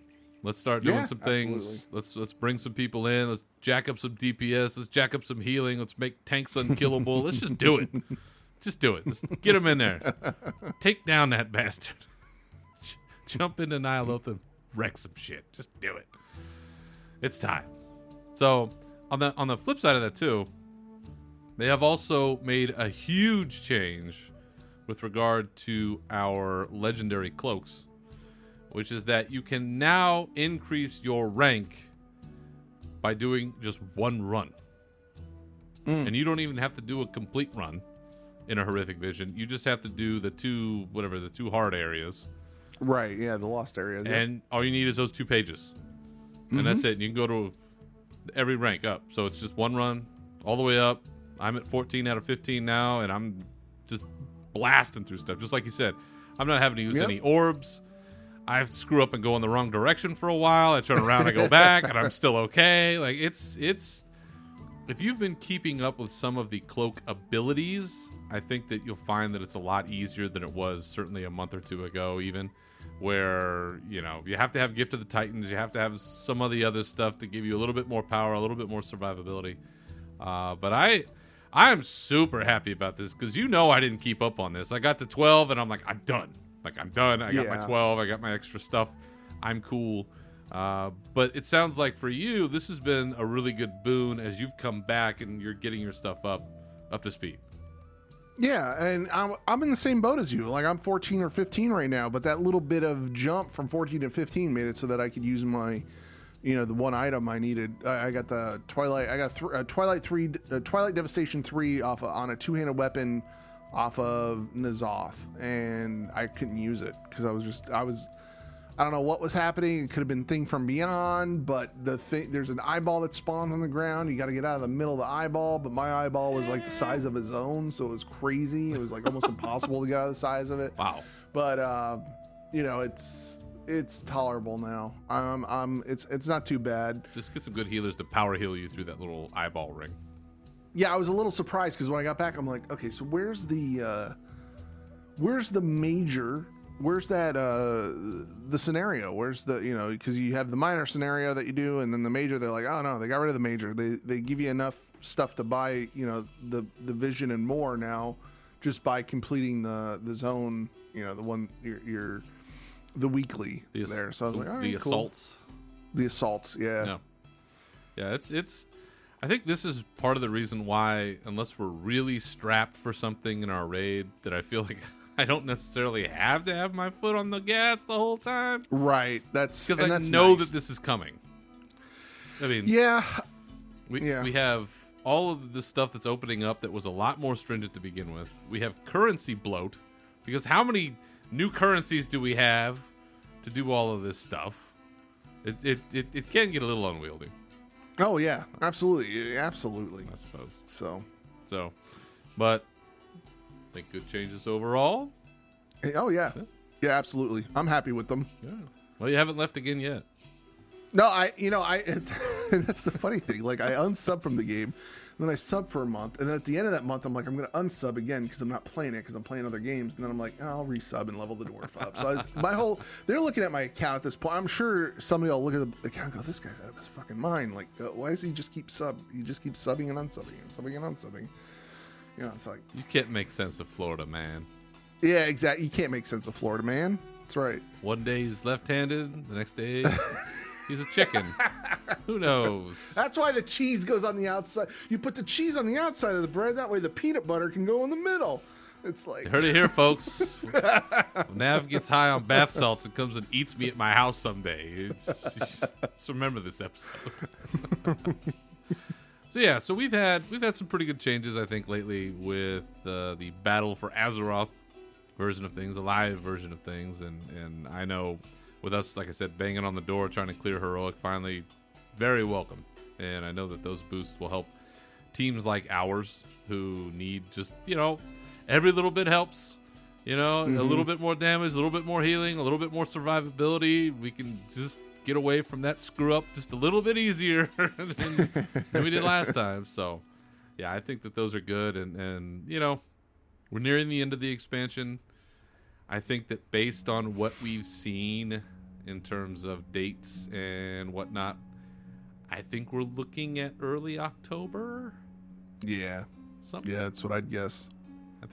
Let's start doing some things. Absolutely. Let's bring some people in. Let's jack up some DPS. Let's jack up some healing. Let's make tanks unkillable. Let's just do it. Just do it. Let's get them in there. Take down that bastard. Jump into Nyalotha, wreck some shit. Just do it. It's time. So on the flip side of that too, they have also made a huge change with regard to our legendary cloaks, which is that you can now increase your rank by doing just one run. And you don't even have to do a complete run in a horrific vision. You just have to do the two hard areas. Right, yeah, the lost areas. And all you need is those 2 pages. And that's it. And you can go to every rank up. So it's just one run all the way up. I'm at 14 out of 15 now, and I'm just blasting through stuff. Just like you said, I'm not having to use any orbs. I screw up and go in the wrong direction for a while. I turn around, I go back, and I'm still okay. Like, it's if you've been keeping up with some of the cloak abilities, I think that you'll find that it's a lot easier than it was certainly a month or 2 ago, even, where, you have to have Gift of the Titans, you have to have some of the other stuff to give you a little bit more power, a little bit more survivability. But I am super happy about this because I didn't keep up on this. I got to 12 and I'm like, I'm done. I'm done. I got my 12. I got my extra stuff. I'm cool. But it sounds like for you, this has been a really good boon as you've come back and you're getting your stuff up to speed. Yeah, and I'm in the same boat as you. Like, I'm 14 or 15 right now, but that little bit of jump from 14 to 15 made it so that I could use my, the one item I needed. I got the Twilight. I got Twilight Devastation 3 on a two-handed weapon off of N'Zoth, and I couldn't use it because I don't know what was happening. It could have been Thing from Beyond, but there's an eyeball that spawns on the ground. You got to get out of the middle of the eyeball, but my eyeball was like the size of a zone, so it was crazy. It was like almost impossible to get out of the size of it. Wow. But it's tolerable now. It's not too bad. Just get some good healers to power heal you through that little eyeball ring. Yeah, I was a little surprised because when I got back, I'm like, okay, so where's the major? Where's that the scenario? Where's the because you have the minor scenario that you do, and then the major. They're like, oh no, they got rid of the major. They give you enough stuff to buy the vision and more now, just by completing the zone. The one the weekly there. So I was like, all right, the cool. assaults. The assaults, yeah. Yeah, it's. I think this is part of the reason why, unless we're really strapped for something in our raid, that I feel like I don't necessarily have to have my foot on the gas the whole time. Right. That's because I that's know nice. that this is coming. I mean, we have all of the stuff that's opening up that was a lot more stringent to begin with. We have currency bloat because how many new currencies do we have to do all of this stuff? It can get a little unwieldy. Oh yeah, absolutely. I suppose so. But I think good changes overall. Oh yeah, absolutely. I'm happy with them. Yeah. Well, you haven't left again yet. No, that's the funny thing. Like, I unsub from the game, then I sub for a month, and then at the end of that month, I'm like, I'm going to unsub again because I'm not playing it because I'm playing other games, and then I'm like, I'll resub and level the dwarf up. So they're looking at my account at this point. I'm sure somebody will look at the account and go, this guy's out of his fucking mind. Like, why does he just keep subbing and unsubbing and subbing and unsubbing? It's like, you can't make sense of Florida, man. Yeah, exactly. You can't make sense of Florida, man. That's right. One day he's left-handed, the next day he's a chicken. Who knows? That's why the cheese goes on the outside. You put the cheese on the outside of the bread. That way the peanut butter can go in the middle. It's like... You heard it here, folks. When Nav gets high on bath salts and comes and eats me at my house someday. Just remember this episode. So we've had some pretty good changes, I think, lately with the Battle for Azeroth version of things, a live version of things, and I know with us, like I said, banging on the door trying to clear heroic, finally very welcome, and I know that those boosts will help teams like ours who need just every little bit helps, a little bit more damage, a little bit more healing, a little bit more survivability. We can just get away from that screw up just a little bit easier than we did last time. So yeah, I think that those are good, and we're nearing the end of the expansion. I think that based on what we've seen in terms of dates and whatnot, I think we're looking at early October. Yeah. Something. Yeah, that's what I'd guess.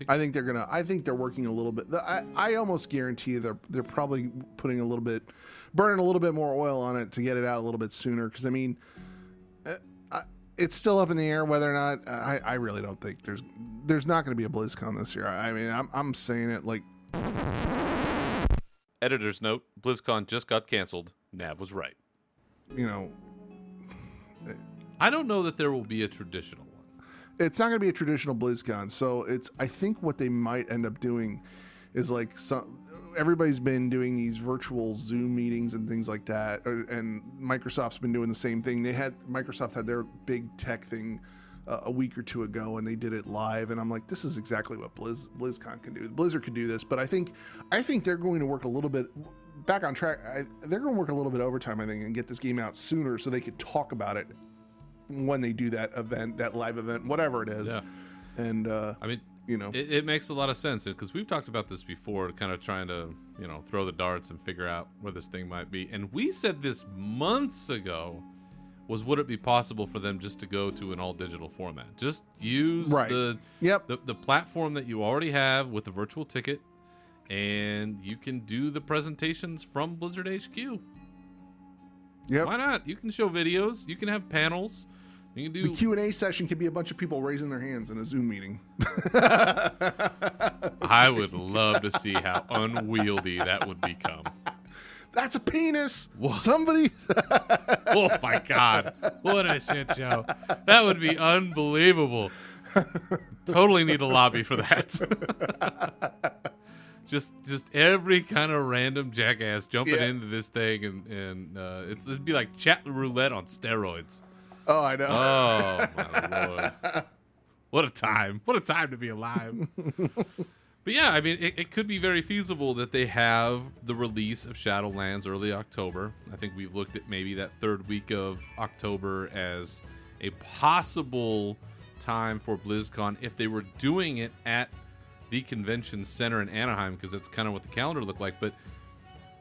I think they're working a little bit. I almost guarantee you they're probably burning a little bit more oil on it to get it out a little bit sooner. Because I mean, it's still up in the air whether or not. I really don't think there's not going to be a BlizzCon this year. I mean, I'm saying it like. Editor's note: BlizzCon just got canceled. Nav was right. I don't know that there will be a traditional one. It's not going to be a traditional BlizzCon. So I think what they might end up doing is like everybody's been doing these virtual Zoom meetings and things like that. And Microsoft's been doing the same thing. Microsoft had their big tech thing a week or two ago, and they did it live. And I'm like, this is exactly what BlizzCon can do. Blizzard could do this, but I think they're going to work a little bit back on track. They're going to work a little bit overtime, I think, and get this game out sooner so they could talk about it when they do that event, that live event, whatever it is. Yeah. And I mean, it makes a lot of sense because we've talked about this before, kind of trying to throw the darts and figure out where this thing might be. And we said this months ago was would it be possible for them just to go to an all digital format? Just use Right. the platform that you already have with the virtual ticket, and you can do the presentations from Blizzard HQ. Yep. Why not? You can show videos. You can have panels. You can do The Q&A session could be a bunch of people raising their hands in a Zoom meeting. I would love to see how unwieldy that would become. That's a penis. Whoa. Somebody. Oh my God. What a shit show. That would be unbelievable. Totally need a lobby for that. just every kind of random jackass jumping into this thing, and it'd be like chat roulette on steroids. Oh, I know. Oh my Lord. What a time. What a time to be alive. But yeah, I mean, it could be very feasible that they have the release of Shadowlands early October. I think we've looked at maybe that third week of October as a possible time for BlizzCon if they were doing it at the convention center in Anaheim, because that's kind of what the calendar looked like. But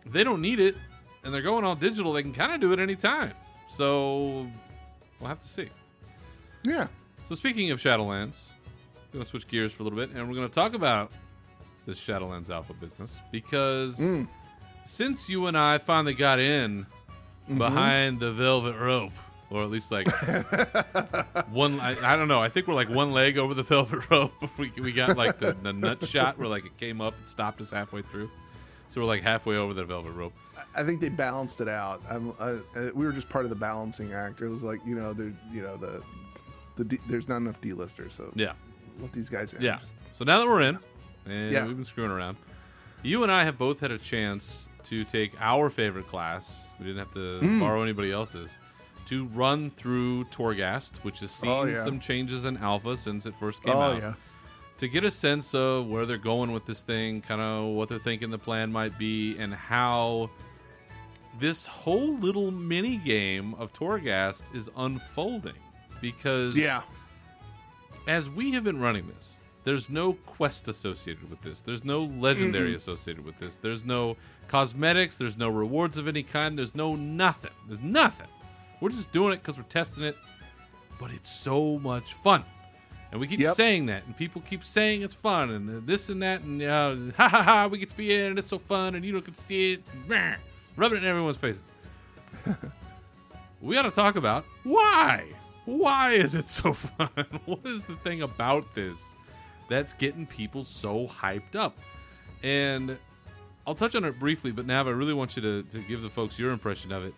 if they don't need it and they're going all digital, they can kind of do it anytime. So we'll have to see. Yeah. So speaking of Shadowlands, we're going to switch gears for a little bit, and we're going to talk about this Shadowlands alpha business, because since you and I finally got in behind the velvet rope, or at least like one, I don't know, I think we're like one leg over the velvet rope. We got like the nut shot where like it came up and stopped us halfway through. So we're like halfway over the velvet rope. I think they balanced it out. We were just part of the balancing act. It was like, there's not enough D-listers, so yeah, let these guys in. Yeah. So now that we're in, and we've been screwing around, you and I have both had a chance to take our favorite class. We didn't have to borrow anybody else's, to run through Torghast, which has seen some changes in alpha since it first came out. Yeah. To get a sense of where they're going with this thing, kind of what they're thinking the plan might be, and how this whole little mini game of Torghast is unfolding. Because as we have been running this, there's no quest associated with this. There's no legendary associated with this. There's no cosmetics. There's no rewards of any kind. There's no nothing. There's nothing. We're just doing it because we're testing it. But it's so much fun. And we keep saying that. And people keep saying it's fun. And this and that. And ha ha ha, we get to be in it. And it's so fun. And you don't get to see it. Rubbing it in everyone's faces. We got to talk about why. Why is it so fun? What is the thing about this that's getting people so hyped up? And I'll touch on it briefly, but Nav, I really want you to give the folks your impression of it.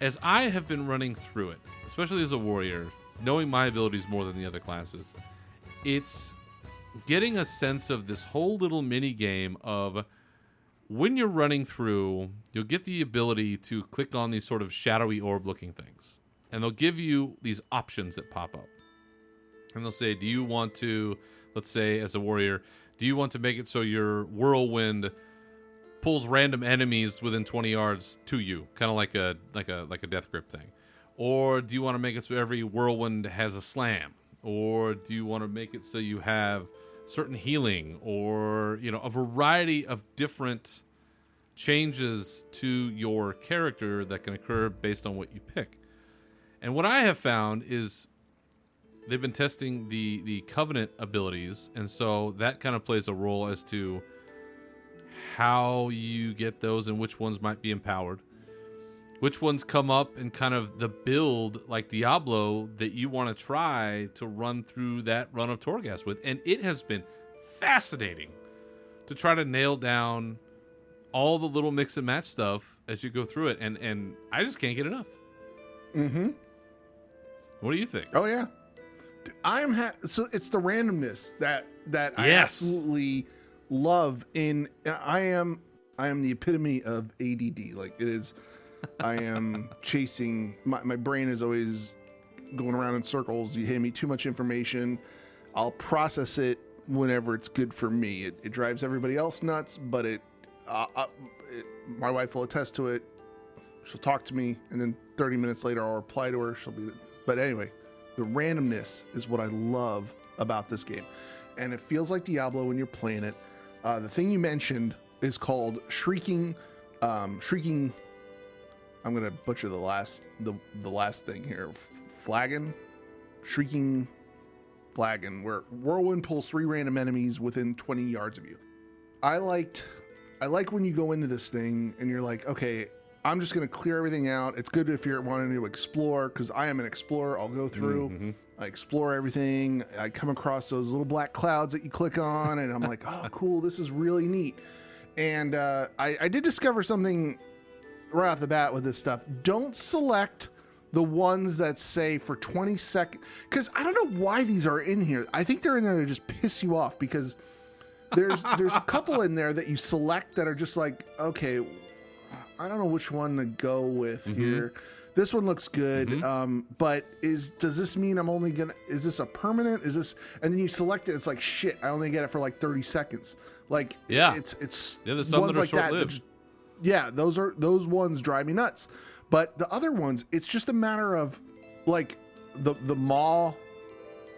As I have been running through it, especially as a warrior, knowing my abilities more than the other classes, it's getting a sense of this whole little mini game of when you're running through, you'll get the ability to click on these sort of shadowy orb looking things. And they'll give you these options that pop up. And they'll say, do you want to, let's say as a warrior, do you want to make it so your whirlwind pulls random enemies within 20 yards to you, kind of like a death grip thing? Or do you want to make it so every whirlwind has a slam? Or do you want to make it so you have certain healing, or a variety of different changes to your character that can occur based on what you pick? And what I have found is they've been testing the Covenant abilities, and so that kind of plays a role as to how you get those and which ones might be empowered. Which ones come up in kind of the build, like Diablo, that you want to try to run through that run of Torghast with. And it has been fascinating to try to nail down all the little mix and match stuff as you go through it. And I just can't get enough. Mm-hmm. What do you think? Oh yeah, so it's the randomness that I absolutely love. I am the epitome of ADD. Like it is, I am chasing. My brain is always going around in circles. You hand me too much information, I'll process it whenever it's good for me. It drives everybody else nuts, but my wife will attest to it. She'll talk to me, and then 30 minutes later, I'll reply to her. But anyway, the randomness is what I love about this game. And it feels like Diablo when you're playing it. The thing you mentioned is called Shrieking I'm gonna butcher the last thing here. Shrieking flagon, where whirlwind pulls 3 random enemies within 20 yards of you. I like when you go into this thing and you're like, okay, I'm just gonna clear everything out. It's good if you're wanting to explore, because I am an explorer. I'll go through, I explore everything. I come across those little black clouds that you click on, and I'm like, oh, cool, this is really neat. And I did discover something right off the bat with this stuff. Don't select the ones that say for 20 seconds, because I don't know why these are in here. I think they're in there to just piss you off, because there's a couple in there that you select that are just like, okay, I don't know which one to go with here. This one looks good, but does this mean I'm only gonna? Is this a permanent? Is this? And then you select it. It's like, shit, I only get it for like 30 seconds. Like, it's there's some ones that are like that. short-lived. Yeah, those ones drive me nuts. But the other ones, it's just a matter of, like, the maw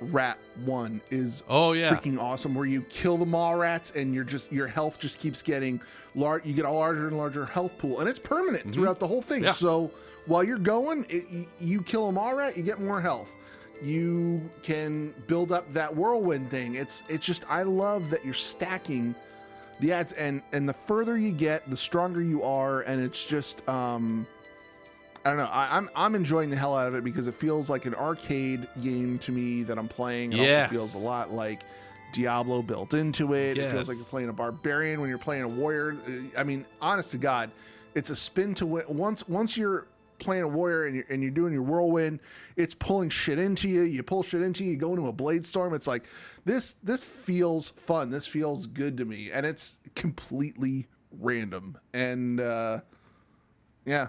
rat one is freaking awesome, where you kill the maw rats and your health just keeps getting large. You get a larger and larger health pool, and it's permanent throughout the whole thing. Yeah. So while you're going, you kill a maw rat, you get more health. You can build up that whirlwind thing. It's just, I love that you're stacking the ads, and the further you get, the stronger you are, and it's just I don't know. I'm enjoying the hell out of it, because it feels like an arcade game to me that I'm playing. It also feels a lot like Diablo built into it. It feels like you're playing a barbarian when you're playing a warrior. I mean, honest to God, it's a spin to win. Once you're playing a warrior and you're doing your whirlwind, it's pulling shit into you. You pull shit into you. You go into a blade storm. It's like this feels fun. This feels good to me, and it's completely random. And yeah,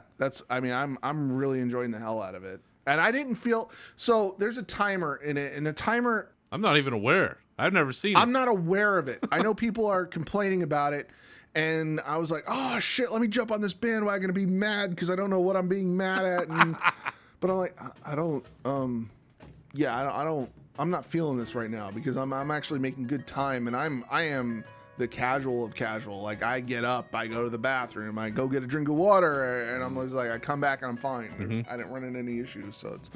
I'm really enjoying the hell out of it. And I didn't feel, so there's a timer in it, and the timer, I'm not even aware. I've never seen it. I'm not aware of it. I know people are complaining about it, and I was like, oh shit, let me jump on this bandwagon and be mad, because I don't know what I'm being mad at. And, but I'm like, I'm not feeling this right now, because I'm actually making good time, and I am the casual of casual. Like, I get up, I go to the bathroom, I go get a drink of water, and I'm just like, I come back and I'm fine. I didn't run into any issues, so it's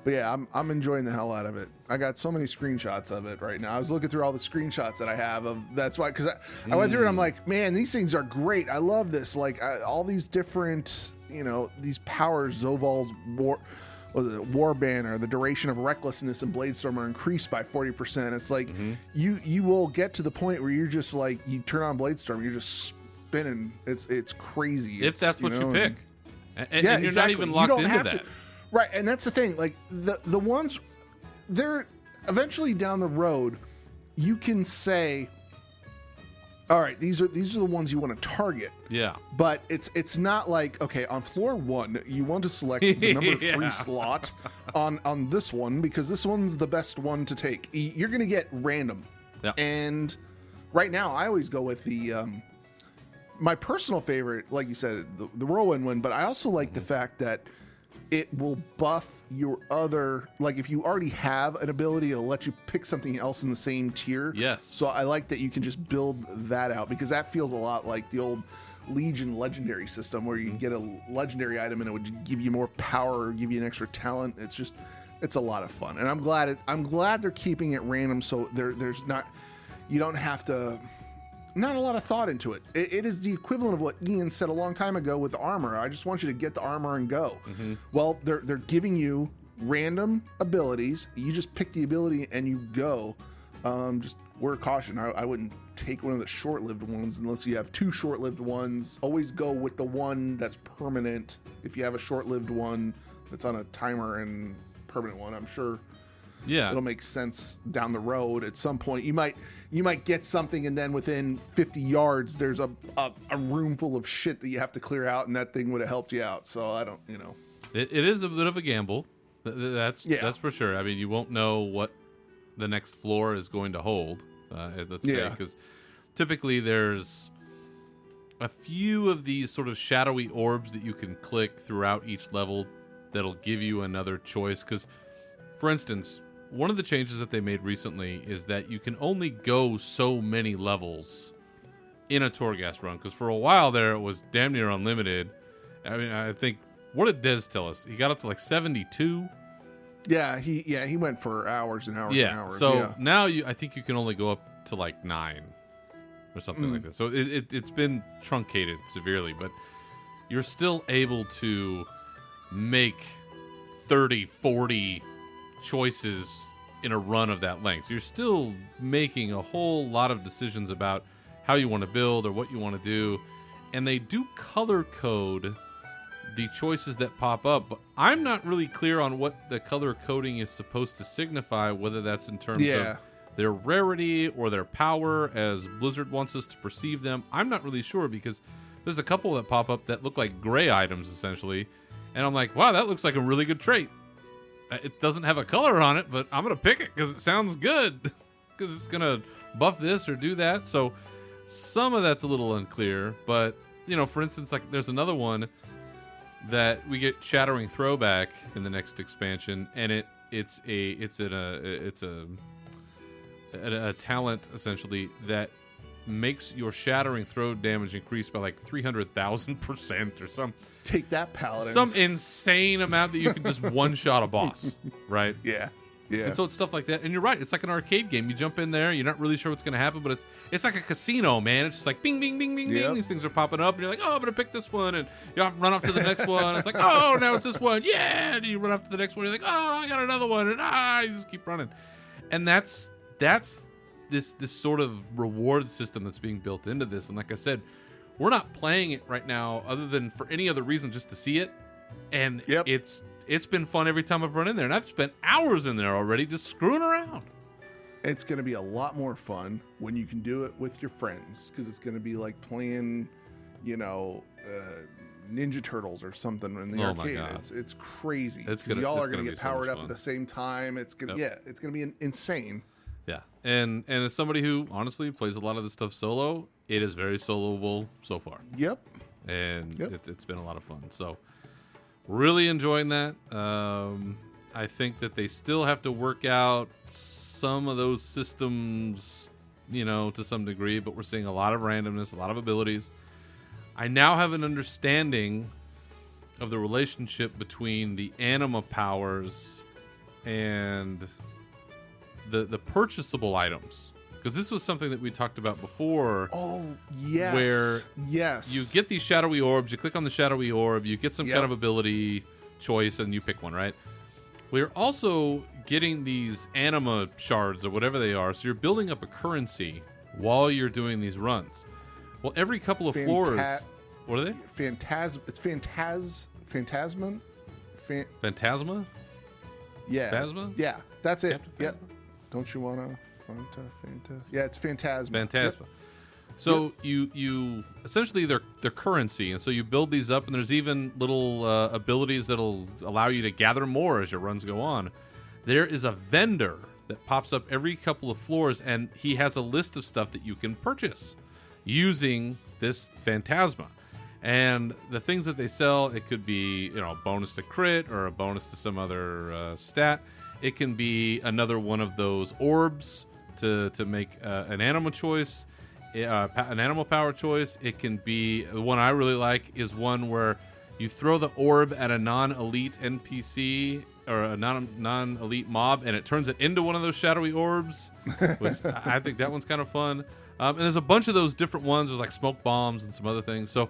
but yeah, I'm enjoying the hell out of it. I got so many screenshots of it right now. I was looking through all the screenshots that I have of, that's why, because I went through it, I'm like, man, these things are great. I love this. Like, all these different, these powers, Zoval's war banner, the duration of recklessness and Bladestorm are increased by 40%. It's like you will get to the point where you're just like, you turn on Bladestorm, you're just spinning. It's crazy. If that's what you pick, and you're exactly. not even locked into that, right? And that's the thing. Like the ones, they're eventually down the road, you can say, all right, these are the ones you want to target. Yeah. But it's not like, okay, on floor 1, you want to select the number 3 slot on this one, because this one's the best one to take. You're going to get random. Yeah. And right now, I always go with the my personal favorite, like you said, the whirlwind one, but I also like the fact that it will buff your other, like if you already have an ability, it'll let you pick something else in the same tier. Yes. So I like that you can just build that out, because that feels a lot like the old Legion legendary system, where you get a legendary item and it would give you more power or give you an extra talent. It's a lot of fun, and I'm glad they're keeping it random, so there's not, you don't have to, not a lot of thought into it. It is the equivalent of what Ian said a long time ago with the armor. I just want you to get the armor and go. Well, they're giving you random abilities. You just pick the ability and you go. Just word of caution, I wouldn't take one of the short-lived ones unless you have 2 short-lived ones. Always go with the one that's permanent. If you have a short-lived one that's on a timer and permanent one, I'm sure it'll make sense down the road. At some point, you might get something, and then within 50 yards, there's a room full of shit that you have to clear out, and that thing would have helped you out. So I don't, It is a bit of a gamble. That's for sure. I mean, you won't know what the next floor is going to hold. Let's say, because typically there's a few of these sort of shadowy orbs that you can click throughout each level that'll give you another choice. Because, for instance, one of the changes that they made recently is that you can only go so many levels in a Torghast run, because for a while there it was damn near unlimited, I mean, I think, what did Dez tell us? He got up to like 72. Yeah, he went for hours and hours and Yeah. hours. So yeah. now I think you can only go up to like 9 or something like that. So it's been truncated severely, but you're still able to make 30, 40 choices in a run of that length. So you're still making a whole lot of decisions about how you want to build or what you want to do. And they do color code the choices that pop up, but I'm not really clear on what the color coding is supposed to signify, whether that's in terms of their rarity or their power as Blizzard wants us to perceive them. I'm not really sure, because there's a couple that pop up that look like gray items essentially, and I'm like, wow, that looks like a really good trait. It doesn't have a color on it, but I'm gonna pick it because it sounds good, because it's gonna buff this or do that. So some of that's a little unclear, but for instance, like there's another one that we get Shattering Throwback in the next expansion, and it's a talent essentially that makes your shattering throw damage increase by like 300,000% or Take that, Paladins. some insane amount that you can just one shot a boss, right? Yeah. And so it's stuff like that. And you're right, it's like an arcade game. You jump in there, you're not really sure what's going to happen, but it's like a casino, man. It's just like bing, bing, bing, bing, bing. These things are popping up, and you're like, oh, I'm going to pick this one. And you have to run off to the next one. It's like, oh, now it's this one. Yeah. And you run off to the next one. You're like, oh, I got another one. And you just keep running. And that's this sort of reward system that's being built into this. And like I said, we're not playing it right now other than for any other reason, just to see it. And it's been fun every time I've run in there, and I've spent hours in there already just screwing around. It's going to be a lot more fun when you can do it with your friends, because it's going to be like playing, Ninja Turtles or something in the arcade. My God. It's crazy. Y'all are going to get powered up at the same time. It's going it's going to be insane. Yeah, and as somebody who honestly plays a lot of this stuff solo, it is very soloable so far. Yep. And it's been a lot of fun. So really enjoying that. I think that they still have to work out some of those systems, to some degree, but we're seeing a lot of randomness, a lot of abilities. I now have an understanding of the relationship between the anima powers and the purchasable items, because this was something that we talked about before. Oh, yes. Where you get these shadowy orbs, you click on the shadowy orb, you get some kind of ability choice, and you pick one, right? We're also getting these anima shards or whatever they are, so you're building up a currency while you're doing these runs. Well, every couple of floors... What are they? It's Phantasma? Phantasma? Yeah. Phasma? Yeah, that's it. Captain Yep. Don't you want to... Phanta? Yeah, it's Phantasma. Phantasma. Yep. So you essentially they're currency, and so you build these up, and there's even little abilities that'll allow you to gather more as your runs go on. There is a vendor that pops up every couple of floors, and he has a list of stuff that you can purchase using this Phantasma. And the things that they sell, it could be a bonus to crit or a bonus to some other stat. It can be another one of those orbs to make an animal choice, an animal power choice. It can be one I really like is one where you throw the orb at a non-elite NPC or a non-elite mob, and it turns it into one of those shadowy orbs, which I think that one's kind of fun. And there's a bunch of those different ones. There's like smoke bombs and some other things. So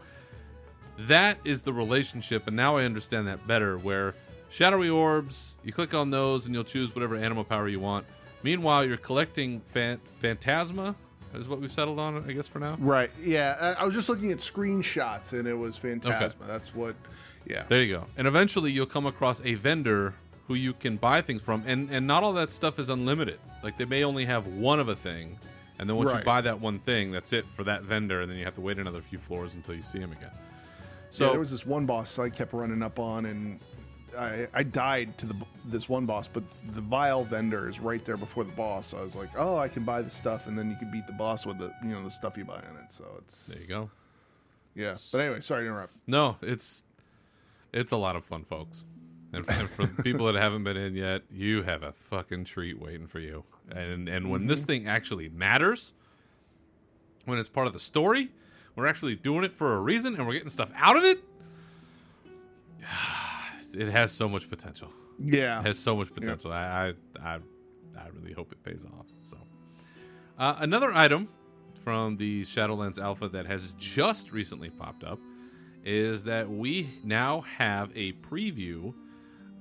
that is the relationship, and now I understand that better, where shadowy orbs, you click on those and you'll choose whatever animal power you want. Meanwhile, you're collecting Phantasma, is what we've settled on, I guess, for now. Right, yeah. I was just looking at screenshots, and it was Phantasma. Okay. That's what, yeah. There you go. And eventually you'll come across a vendor who you can buy things from, and not all that stuff is unlimited. Like, they may only have one of a thing, and then once you buy that one thing, that's it for that vendor, and then you have to wait another few floors until you see him again. So there was this one boss I kept running up on, and I died to this one boss, but the vial vendor is right there before the boss. So I was like, oh, I can buy the stuff, and then you can beat the boss with the the stuff you buy in it. So there you go. Yeah, but anyway, sorry to interrupt. No, it's a lot of fun, folks. And for people that haven't been in yet, you have a fucking treat waiting for you. And when this thing actually matters, when it's part of the story, we're actually doing it for a reason, and we're getting stuff out of it. It has so much potential. Yeah. It has so much potential. I really hope it pays off. So, another item from the Shadowlands Alpha that has just recently popped up is that we now have a preview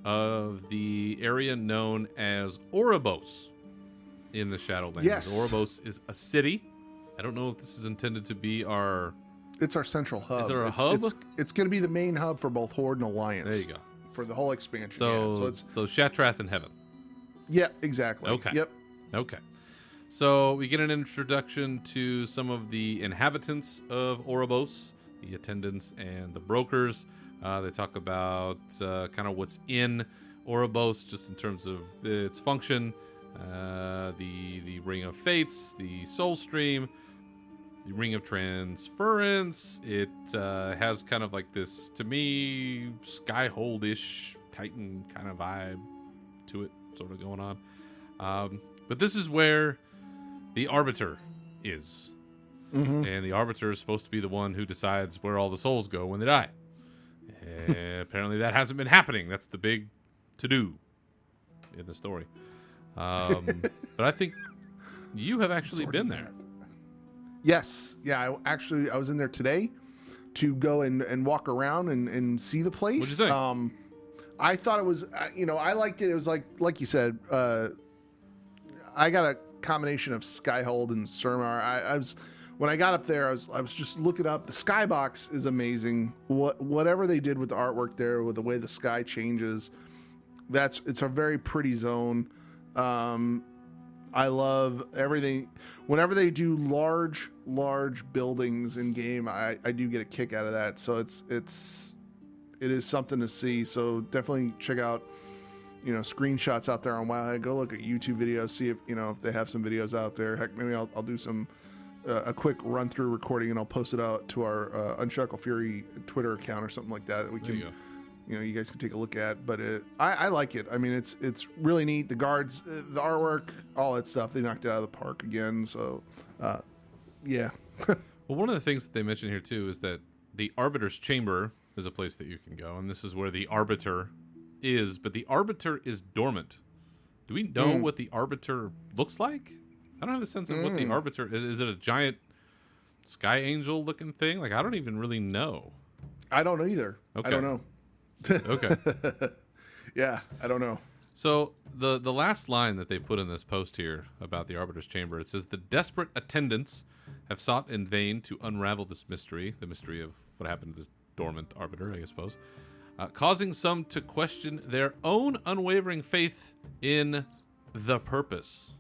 of the area known as Oribos in the Shadowlands. Yes. Oribos is a city. I don't know if this is intended to be our... It's our central hub. Is there a hub? It's going to be the main hub for both Horde and Alliance. There you go. For the whole expansion. So Shatrath in heaven. Yeah, exactly. Okay. Yep. Okay. So we get an introduction to some of the inhabitants of Oribos, the attendants and the brokers. They talk about kind of what's in Oribos, just in terms of its function, the Ring of Fates, the Soul Stream, the Ring of Transference. It has kind of like this, to me, Skyhold-ish Titan kind of vibe to it, sort of going on. But this is where the Arbiter is. Mm-hmm. And the Arbiter is supposed to be the one who decides where all the souls go when they die. Apparently that hasn't been happening. That's the big to-do in the story. But I think you have actually been there. Yes. Yeah, I was in there today to go and walk around and see the place. What'd you think? I thought it was, I liked it. It was like you said, I got a combination of Skyhold and Surmar. When I got up there, I was just looking up. The skybox is amazing. Whatever they did with the artwork there, with the way the sky changes, it's a very pretty zone. I love everything. Whenever they do large buildings in game, I do get a kick out of that. So it is something to see. So definitely check out, screenshots out there on Wildhead. Go look at YouTube videos, see if they have some videos out there. Heck, maybe I'll do some a quick run through recording and I'll post it out to our Unshackle Fury Twitter account or something like that we can. You guys can take a look at, but I like it. I mean, it's really neat. The guards, the artwork, all that stuff. They knocked it out of the park again. So, yeah. Well, one of the things that they mention here too is that the Arbiter's Chamber is a place that you can go, and this is where the Arbiter is. But the Arbiter is dormant. Do we know what the Arbiter looks like? I don't have a sense of what the Arbiter is. Is it a giant sky angel looking thing? Like, I don't even really know. I don't know either. Okay. I don't know. Okay. Yeah, I don't know. So the last line that they put in this post here about the Arbiter's Chamber, it says, the desperate attendants have sought in vain to unravel this mystery, the mystery of what happened to this dormant Arbiter, I suppose, causing some to question their own unwavering faith in the purpose.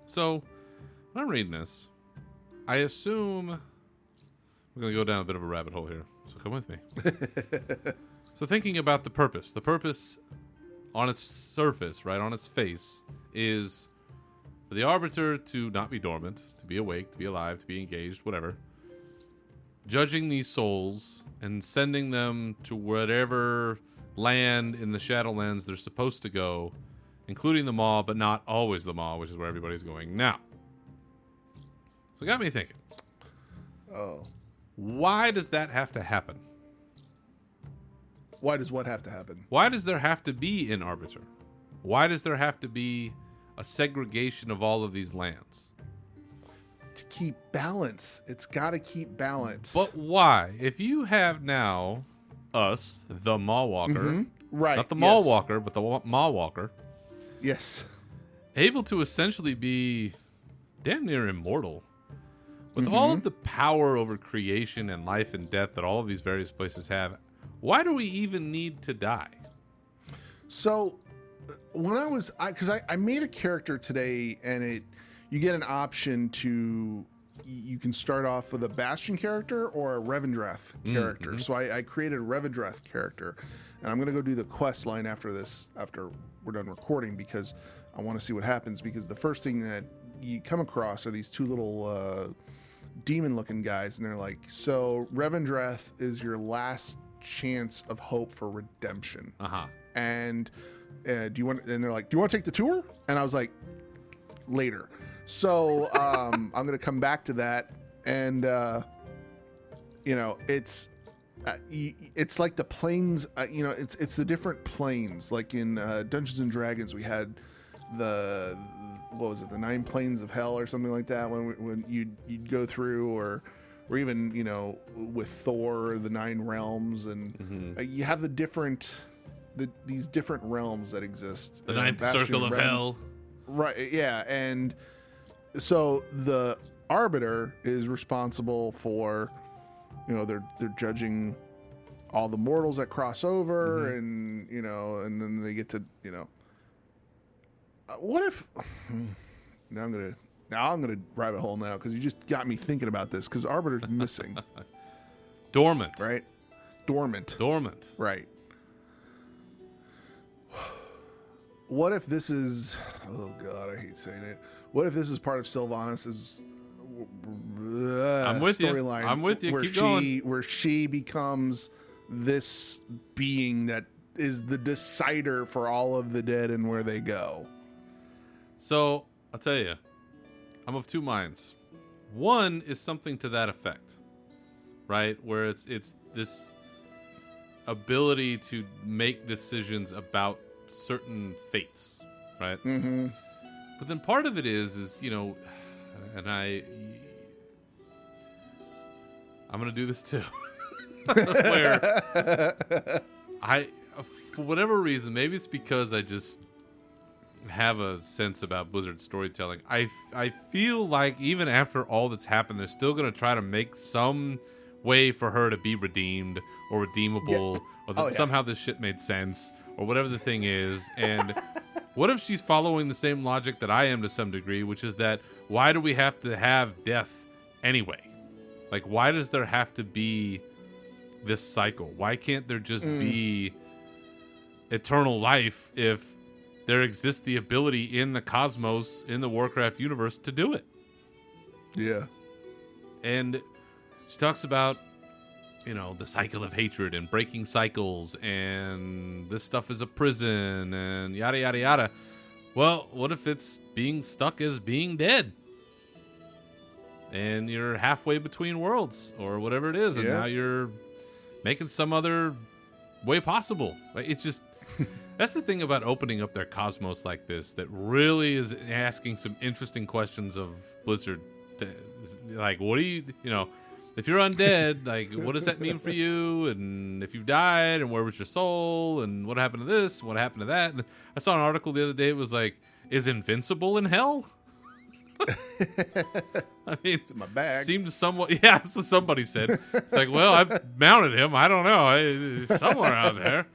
So when I'm reading this, I assume we're going to go down a bit of a rabbit hole here, so come with me. So thinking about the purpose on its surface, right, on its face, is for the Arbiter to not be dormant, to be awake, to be alive, to be engaged, whatever, judging these souls and sending them to whatever land in the Shadowlands they're supposed to go, including the Maw, but not always the Maw, which is where everybody's going now. So it got me thinking. Oh. Why does that have to happen? Why does what have to happen? Why does there have to be an Arbiter? Why does there have to be a segregation of all of these lands? To keep balance. It's got to keep balance. But why? If you have now us, the Maw Walker, right? Not the Maw Walker, but the Maw Walker. Yes. Able to essentially be damn near immortal. With all of the power over creation and life and death that all of these various places have, why do we even need to die? So, when I made a character today, and you get an option to, you can start off with a Bastion character or a Revendreth character. So I created a Revendreth character, and I'm gonna go do the quest line after we're done recording, because I want to see what happens. Because the first thing that you come across are these two little demon-looking guys, and they're like, so Revendreth is your last chance of hope for redemption. And do you want? And they're like, do you want to take the tour? And I was like, later. So I'm gonna come back to that, and it's it's like the planes. It's the different planes. Like in Dungeons and Dragons, we had the what was it, the 9 planes of hell or something like that. When you'd go through, or even with Thor, the 9 realms, and you have these different realms that exist. The 9th circle of hell. Right. Yeah, and so the Arbiter is responsible for, they're judging all the mortals that cross over, and and then they get to, what if now I'm gonna rabbit hole now, because you just got me thinking about this, because Arbiter's missing. Dormant. Right. Dormant. Right. What if this is, oh god, I hate saying it, what if this is part of Sylvanas' I'm with storyline? I'm with you. Keep going. Where she becomes this being that is the decider for all of the dead and where they go. So I'll tell you, I'm of 2 minds. One is something to that effect, right? Where it's this ability to make decisions about certain fates, right? Mm-hmm. But then part of it is and I'm gonna do this too, where for whatever reason, maybe it's because I just have a sense about Blizzard storytelling, I feel like even after all that's happened, they're still gonna try to make some way for her to be redeemed or redeemable, or that somehow this shit made sense, or whatever the thing is. And what if she's following the same logic that I am to some degree, which is that why do we have to have death anyway? Like, why does there have to be this cycle? Why can't there just be eternal life if there exists the ability in the cosmos, in the Warcraft universe, to do it? Yeah. And she talks about, the cycle of hatred and breaking cycles, and this stuff is a prison, and yada, yada, yada. Well, what if it's being stuck as being dead? And you're halfway between worlds, or whatever it is, and now you're making some other way possible. Like, it's just... That's the thing about opening up their cosmos like this that really is asking some interesting questions of Blizzard. Like, what do you if you're undead, like, what does that mean for you? And if you've died, and where was your soul? And what happened to this? What happened to that? And I saw an article the other day. It was like, is Invincible in hell? I mean, it's in my bag. Seemed somewhat. Yeah, that's what somebody said. It's like, well, I mounted him. I don't know. It's somewhere out there.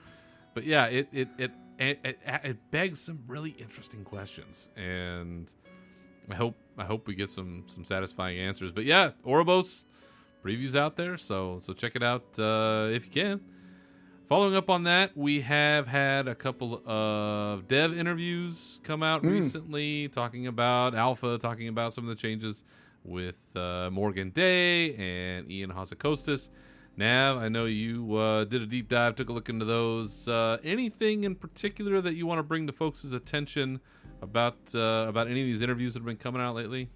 But yeah, it begs some really interesting questions, and I hope we get some satisfying answers. But yeah, Ouroboros previews out there, so check it out if you can. Following up on that, we have had a couple of dev interviews come out recently, talking about Alpha, talking about some of the changes with Morgan Day and Ian Hazzikostas. Nav, I know you did a deep dive, took a look into those. Anything in particular that you want to bring to folks' attention about any of these interviews that have been coming out lately?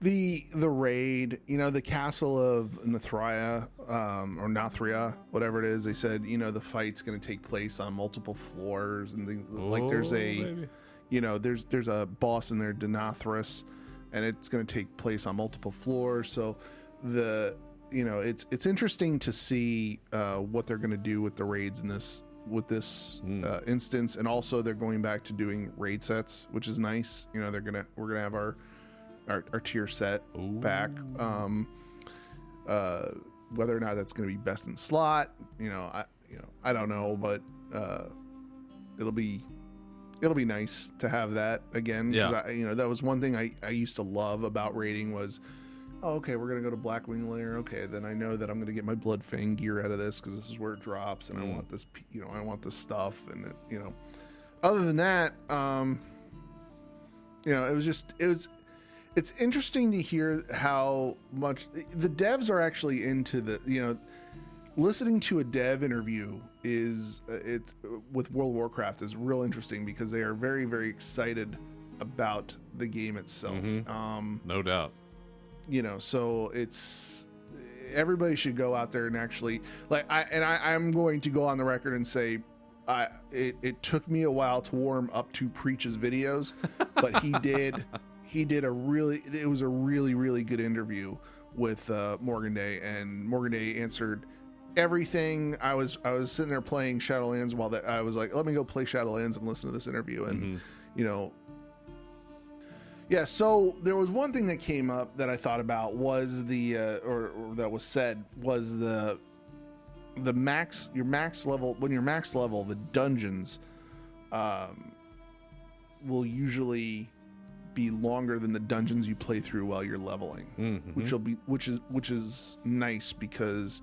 The raid, the castle of Nathria, or Nathria, whatever it is. They said, the fight's going to take place on multiple floors, and there's a, there's a boss in there, Denathras, and it's going to take place on multiple floors. So it's interesting to see what they're going to do with the raids in this instance, and also they're going back to doing raid sets, which is nice. We're gonna have our tier set back. Whether or not that's going to be best in slot, I don't know, but it'll be nice to have that again. Yeah. That was one thing I used to love about raiding was, okay, we're gonna go to Blackwing Lair. Okay, then I know that I'm gonna get my Bloodfang gear out of this because this is where it drops, and I want this, I want this stuff, and other than that, it's interesting to hear how much the devs are actually into the, listening to a dev interview is with World of Warcraft is real interesting because they are very, very excited about the game itself. No doubt. So everybody should go out there and actually I'm going to go on the record and say it took me a while to warm up to Preach's videos, but he did a really good interview with Morgan Day, and Morgan Day answered everything. I was sitting there playing Shadowlands while I was like, let me go play Shadowlands and listen to this interview. And yeah, so there was one thing that came up that I thought about was or that was said was your max level. When you're max level, the dungeons will usually be longer than the dungeons you play through while you're leveling, which is nice, because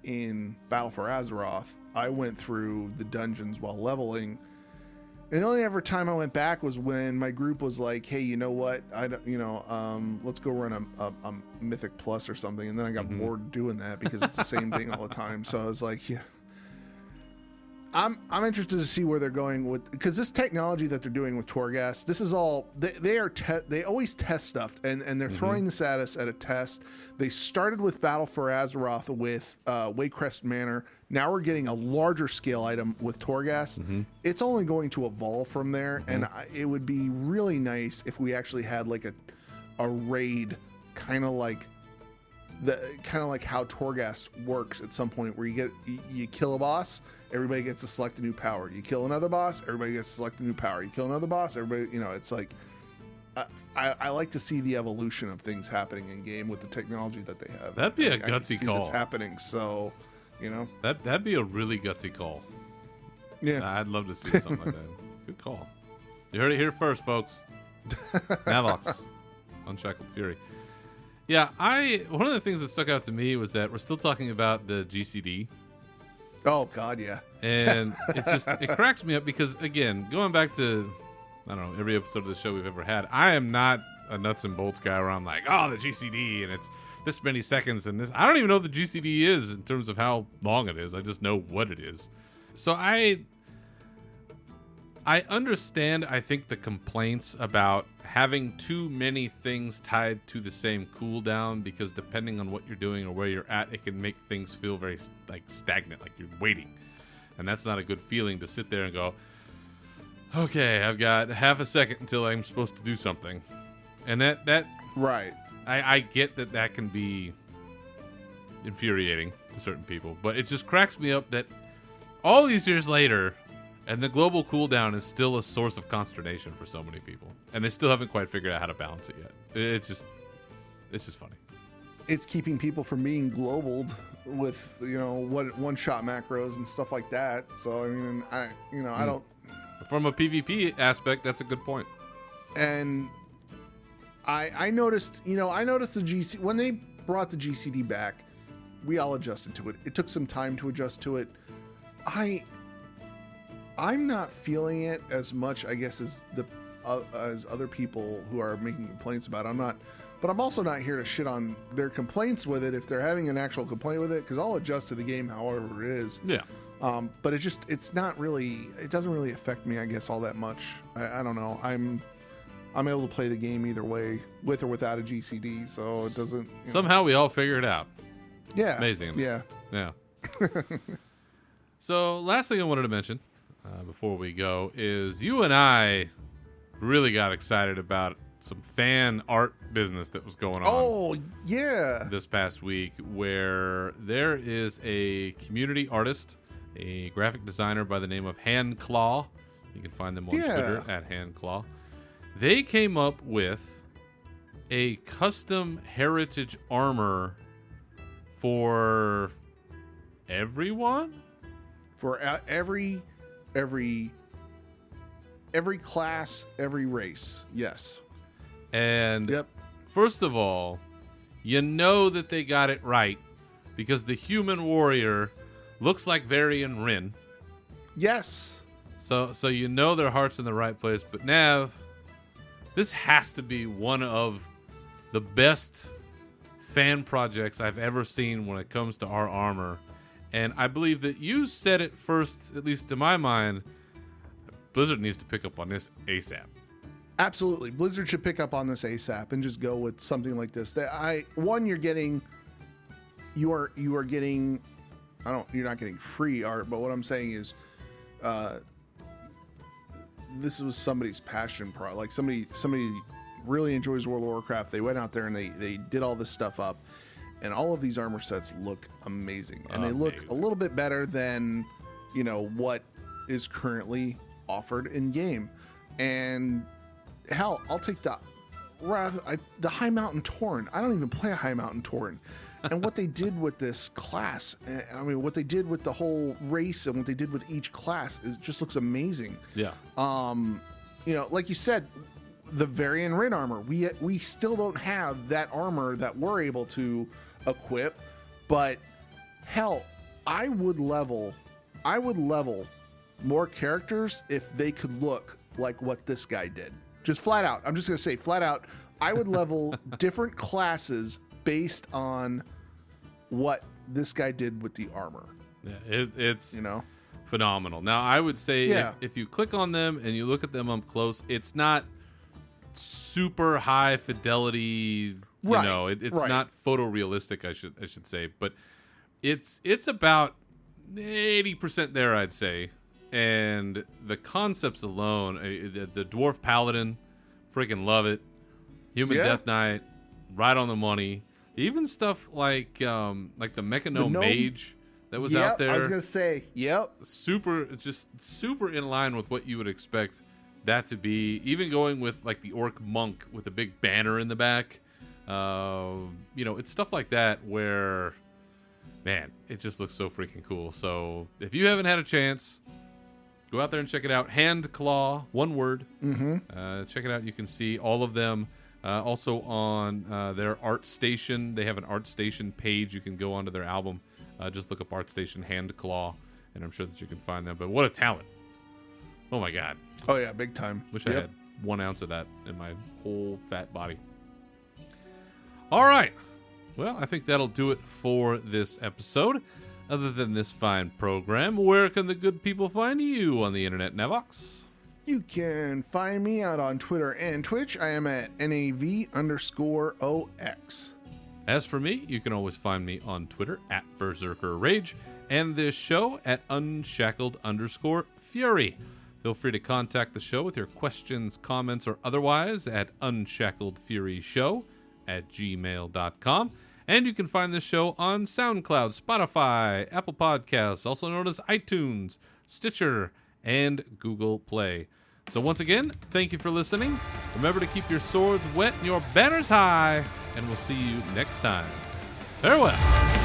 in Battle for Azeroth, I went through the dungeons while leveling, and the only ever time I went back was when my group was like, hey, you know what, let's go run a Mythic Plus or something, and then I got bored doing that because it's the same thing all the time. So I was like, yeah, I'm interested to see where they're going with, because this technology that they're doing with Torghast, this is all they always test stuff, and they're throwing this at us at a test. They started with Battle for Azeroth with Waycrest Manor. Now we're getting a larger scale item with Torghast. It's only going to evolve from there, and it would be really nice if we actually had like a raid, kind of like how Torghast works at some point, where you kill a boss, everybody gets to select a new power. You kill another boss, everybody gets to select a new power. You kill another boss, everybody, it's like, I like to see the evolution of things happening in game with the technology that they have. That'd be a I can gutsy see call. this happening, so that'd be a really gutsy call. Yeah, I'd love to see something like that. Good call. You heard it here first, folks. Navox, Unshackled Fury. Yeah, one of the things that stuck out to me was that we're still talking about the GCD. Oh God, yeah. And it cracks me up because, again, going back to, I don't know, every episode of the show we've ever had, I am not a nuts and bolts guy where I'm like, oh, the GCD and it's this many seconds and this. I don't even know what the GCD is in terms of how long it is. I just know what it is. So I understand, I think, the complaints about having too many things tied to the same cooldown, because depending on what you're doing or where you're at, it can make things feel very stagnant, like you're waiting. And that's not a good feeling, to sit there and go, okay, I've got half a second until I'm supposed to do something. And that right. I get that can be infuriating to certain people, but it just cracks me up that all these years later, and the global cooldown is still a source of consternation for so many people, and they still haven't quite figured out how to balance it yet. It's just funny. It's keeping people from being globaled with one-shot macros and stuff like that. So I mean, I don't. From a PvP aspect, that's a good point. And I noticed the GC when they brought the GCD back, we all adjusted to it. It took some time to adjust to it. I'm not feeling it as much, I guess, as as other people who are making complaints about it. But I'm also not here to shit on their complaints with it if they're having an actual complaint with it, because I'll adjust to the game however it is. Yeah. But it doesn't really affect me, I guess, all that much. I don't know. I'm able to play the game either way, with or without a GCD, so it doesn't. Somehow we all figure it out. Yeah. Amazing. Yeah. Yeah. So last thing I wanted to mention before we go is you and I really got excited about some fan art business that was going on. Oh, yeah. This past week, where there is a community artist, a graphic designer by the name of Handclaw. You can find them on Twitter at Handclaw. They came up with a custom heritage armor for everyone? For every class, every race. Yes. And first of all, you know that they got it right, because the human warrior looks like Varian Rin. Yes. So you know their heart's in the right place. But Nav, this has to be one of the best fan projects I've ever seen when it comes to our armor. And I believe that you said it first, at least to my mind, Blizzard needs to pick up on this ASAP. Absolutely. Blizzard should pick up on this ASAP and just go with something like this. You're getting you are getting, you're not getting free art, but what I'm saying is, this was somebody's passion like somebody really enjoys World of Warcraft. They went out there and they did all this stuff up, and all of these armor sets look amazing, and they look a little bit better than, you know, what is currently offered in game. And hell, I'll take the High Mountain Tauren. I don't even play a High Mountain Tauren. And what they did with this class, I mean, what they did with the whole race and what they did with each class, it just looks amazing. Yeah. You know, like you said, the Varian Rin armor, we still don't have that armor that we're able to equip, but hell, I would level more characters if they could look like what this guy did. Just flat out. I'm just going to say flat out, I would level different classes based on what this guy did with the armor. Yeah, it's, you know, phenomenal. Now, I would say if you click on them and you look at them up close, it's not super high fidelity, you know, it's not photorealistic, I should say, but it's about 80% there, I'd say. And the concepts alone, the Dwarf Paladin, freaking love it. Human Death Knight, right on the money. Even stuff like the Mechano Mage that was out there. I was gonna say, super in line with what you would expect that to be. Even going with like the Orc Monk with a big banner in the back. You know, it's stuff like that where, man, it just looks so freaking cool. So if you haven't had a chance, go out there and check it out. Hand Claw, one word. Check it out. You can see all of them. Also on their ArtStation, they have an ArtStation page. You can go onto their album. Just look up ArtStation Hand Claw, and I'm sure that you can find them. But what a talent. Oh, my God. Oh, yeah, big time. Wish I had 1 ounce of that in my whole fat body. All right. Well, I think that'll do it for this episode. Other than this fine program, where can the good people find you on the internet, Navox? You can find me out on Twitter and Twitch. I am at NAV_OX. As for me, you can always find me on Twitter at Berserker Rage and this show at Unshackled_Fury. Feel free to contact the show with your questions, comments, or otherwise at unshackledfuryshow@gmail.com. And you can find this show on SoundCloud, Spotify, Apple Podcasts, also known as iTunes, Stitcher, and Google Play. So once again, thank you for listening. Remember to keep your swords wet and your banners high, and we'll see you next time. Farewell.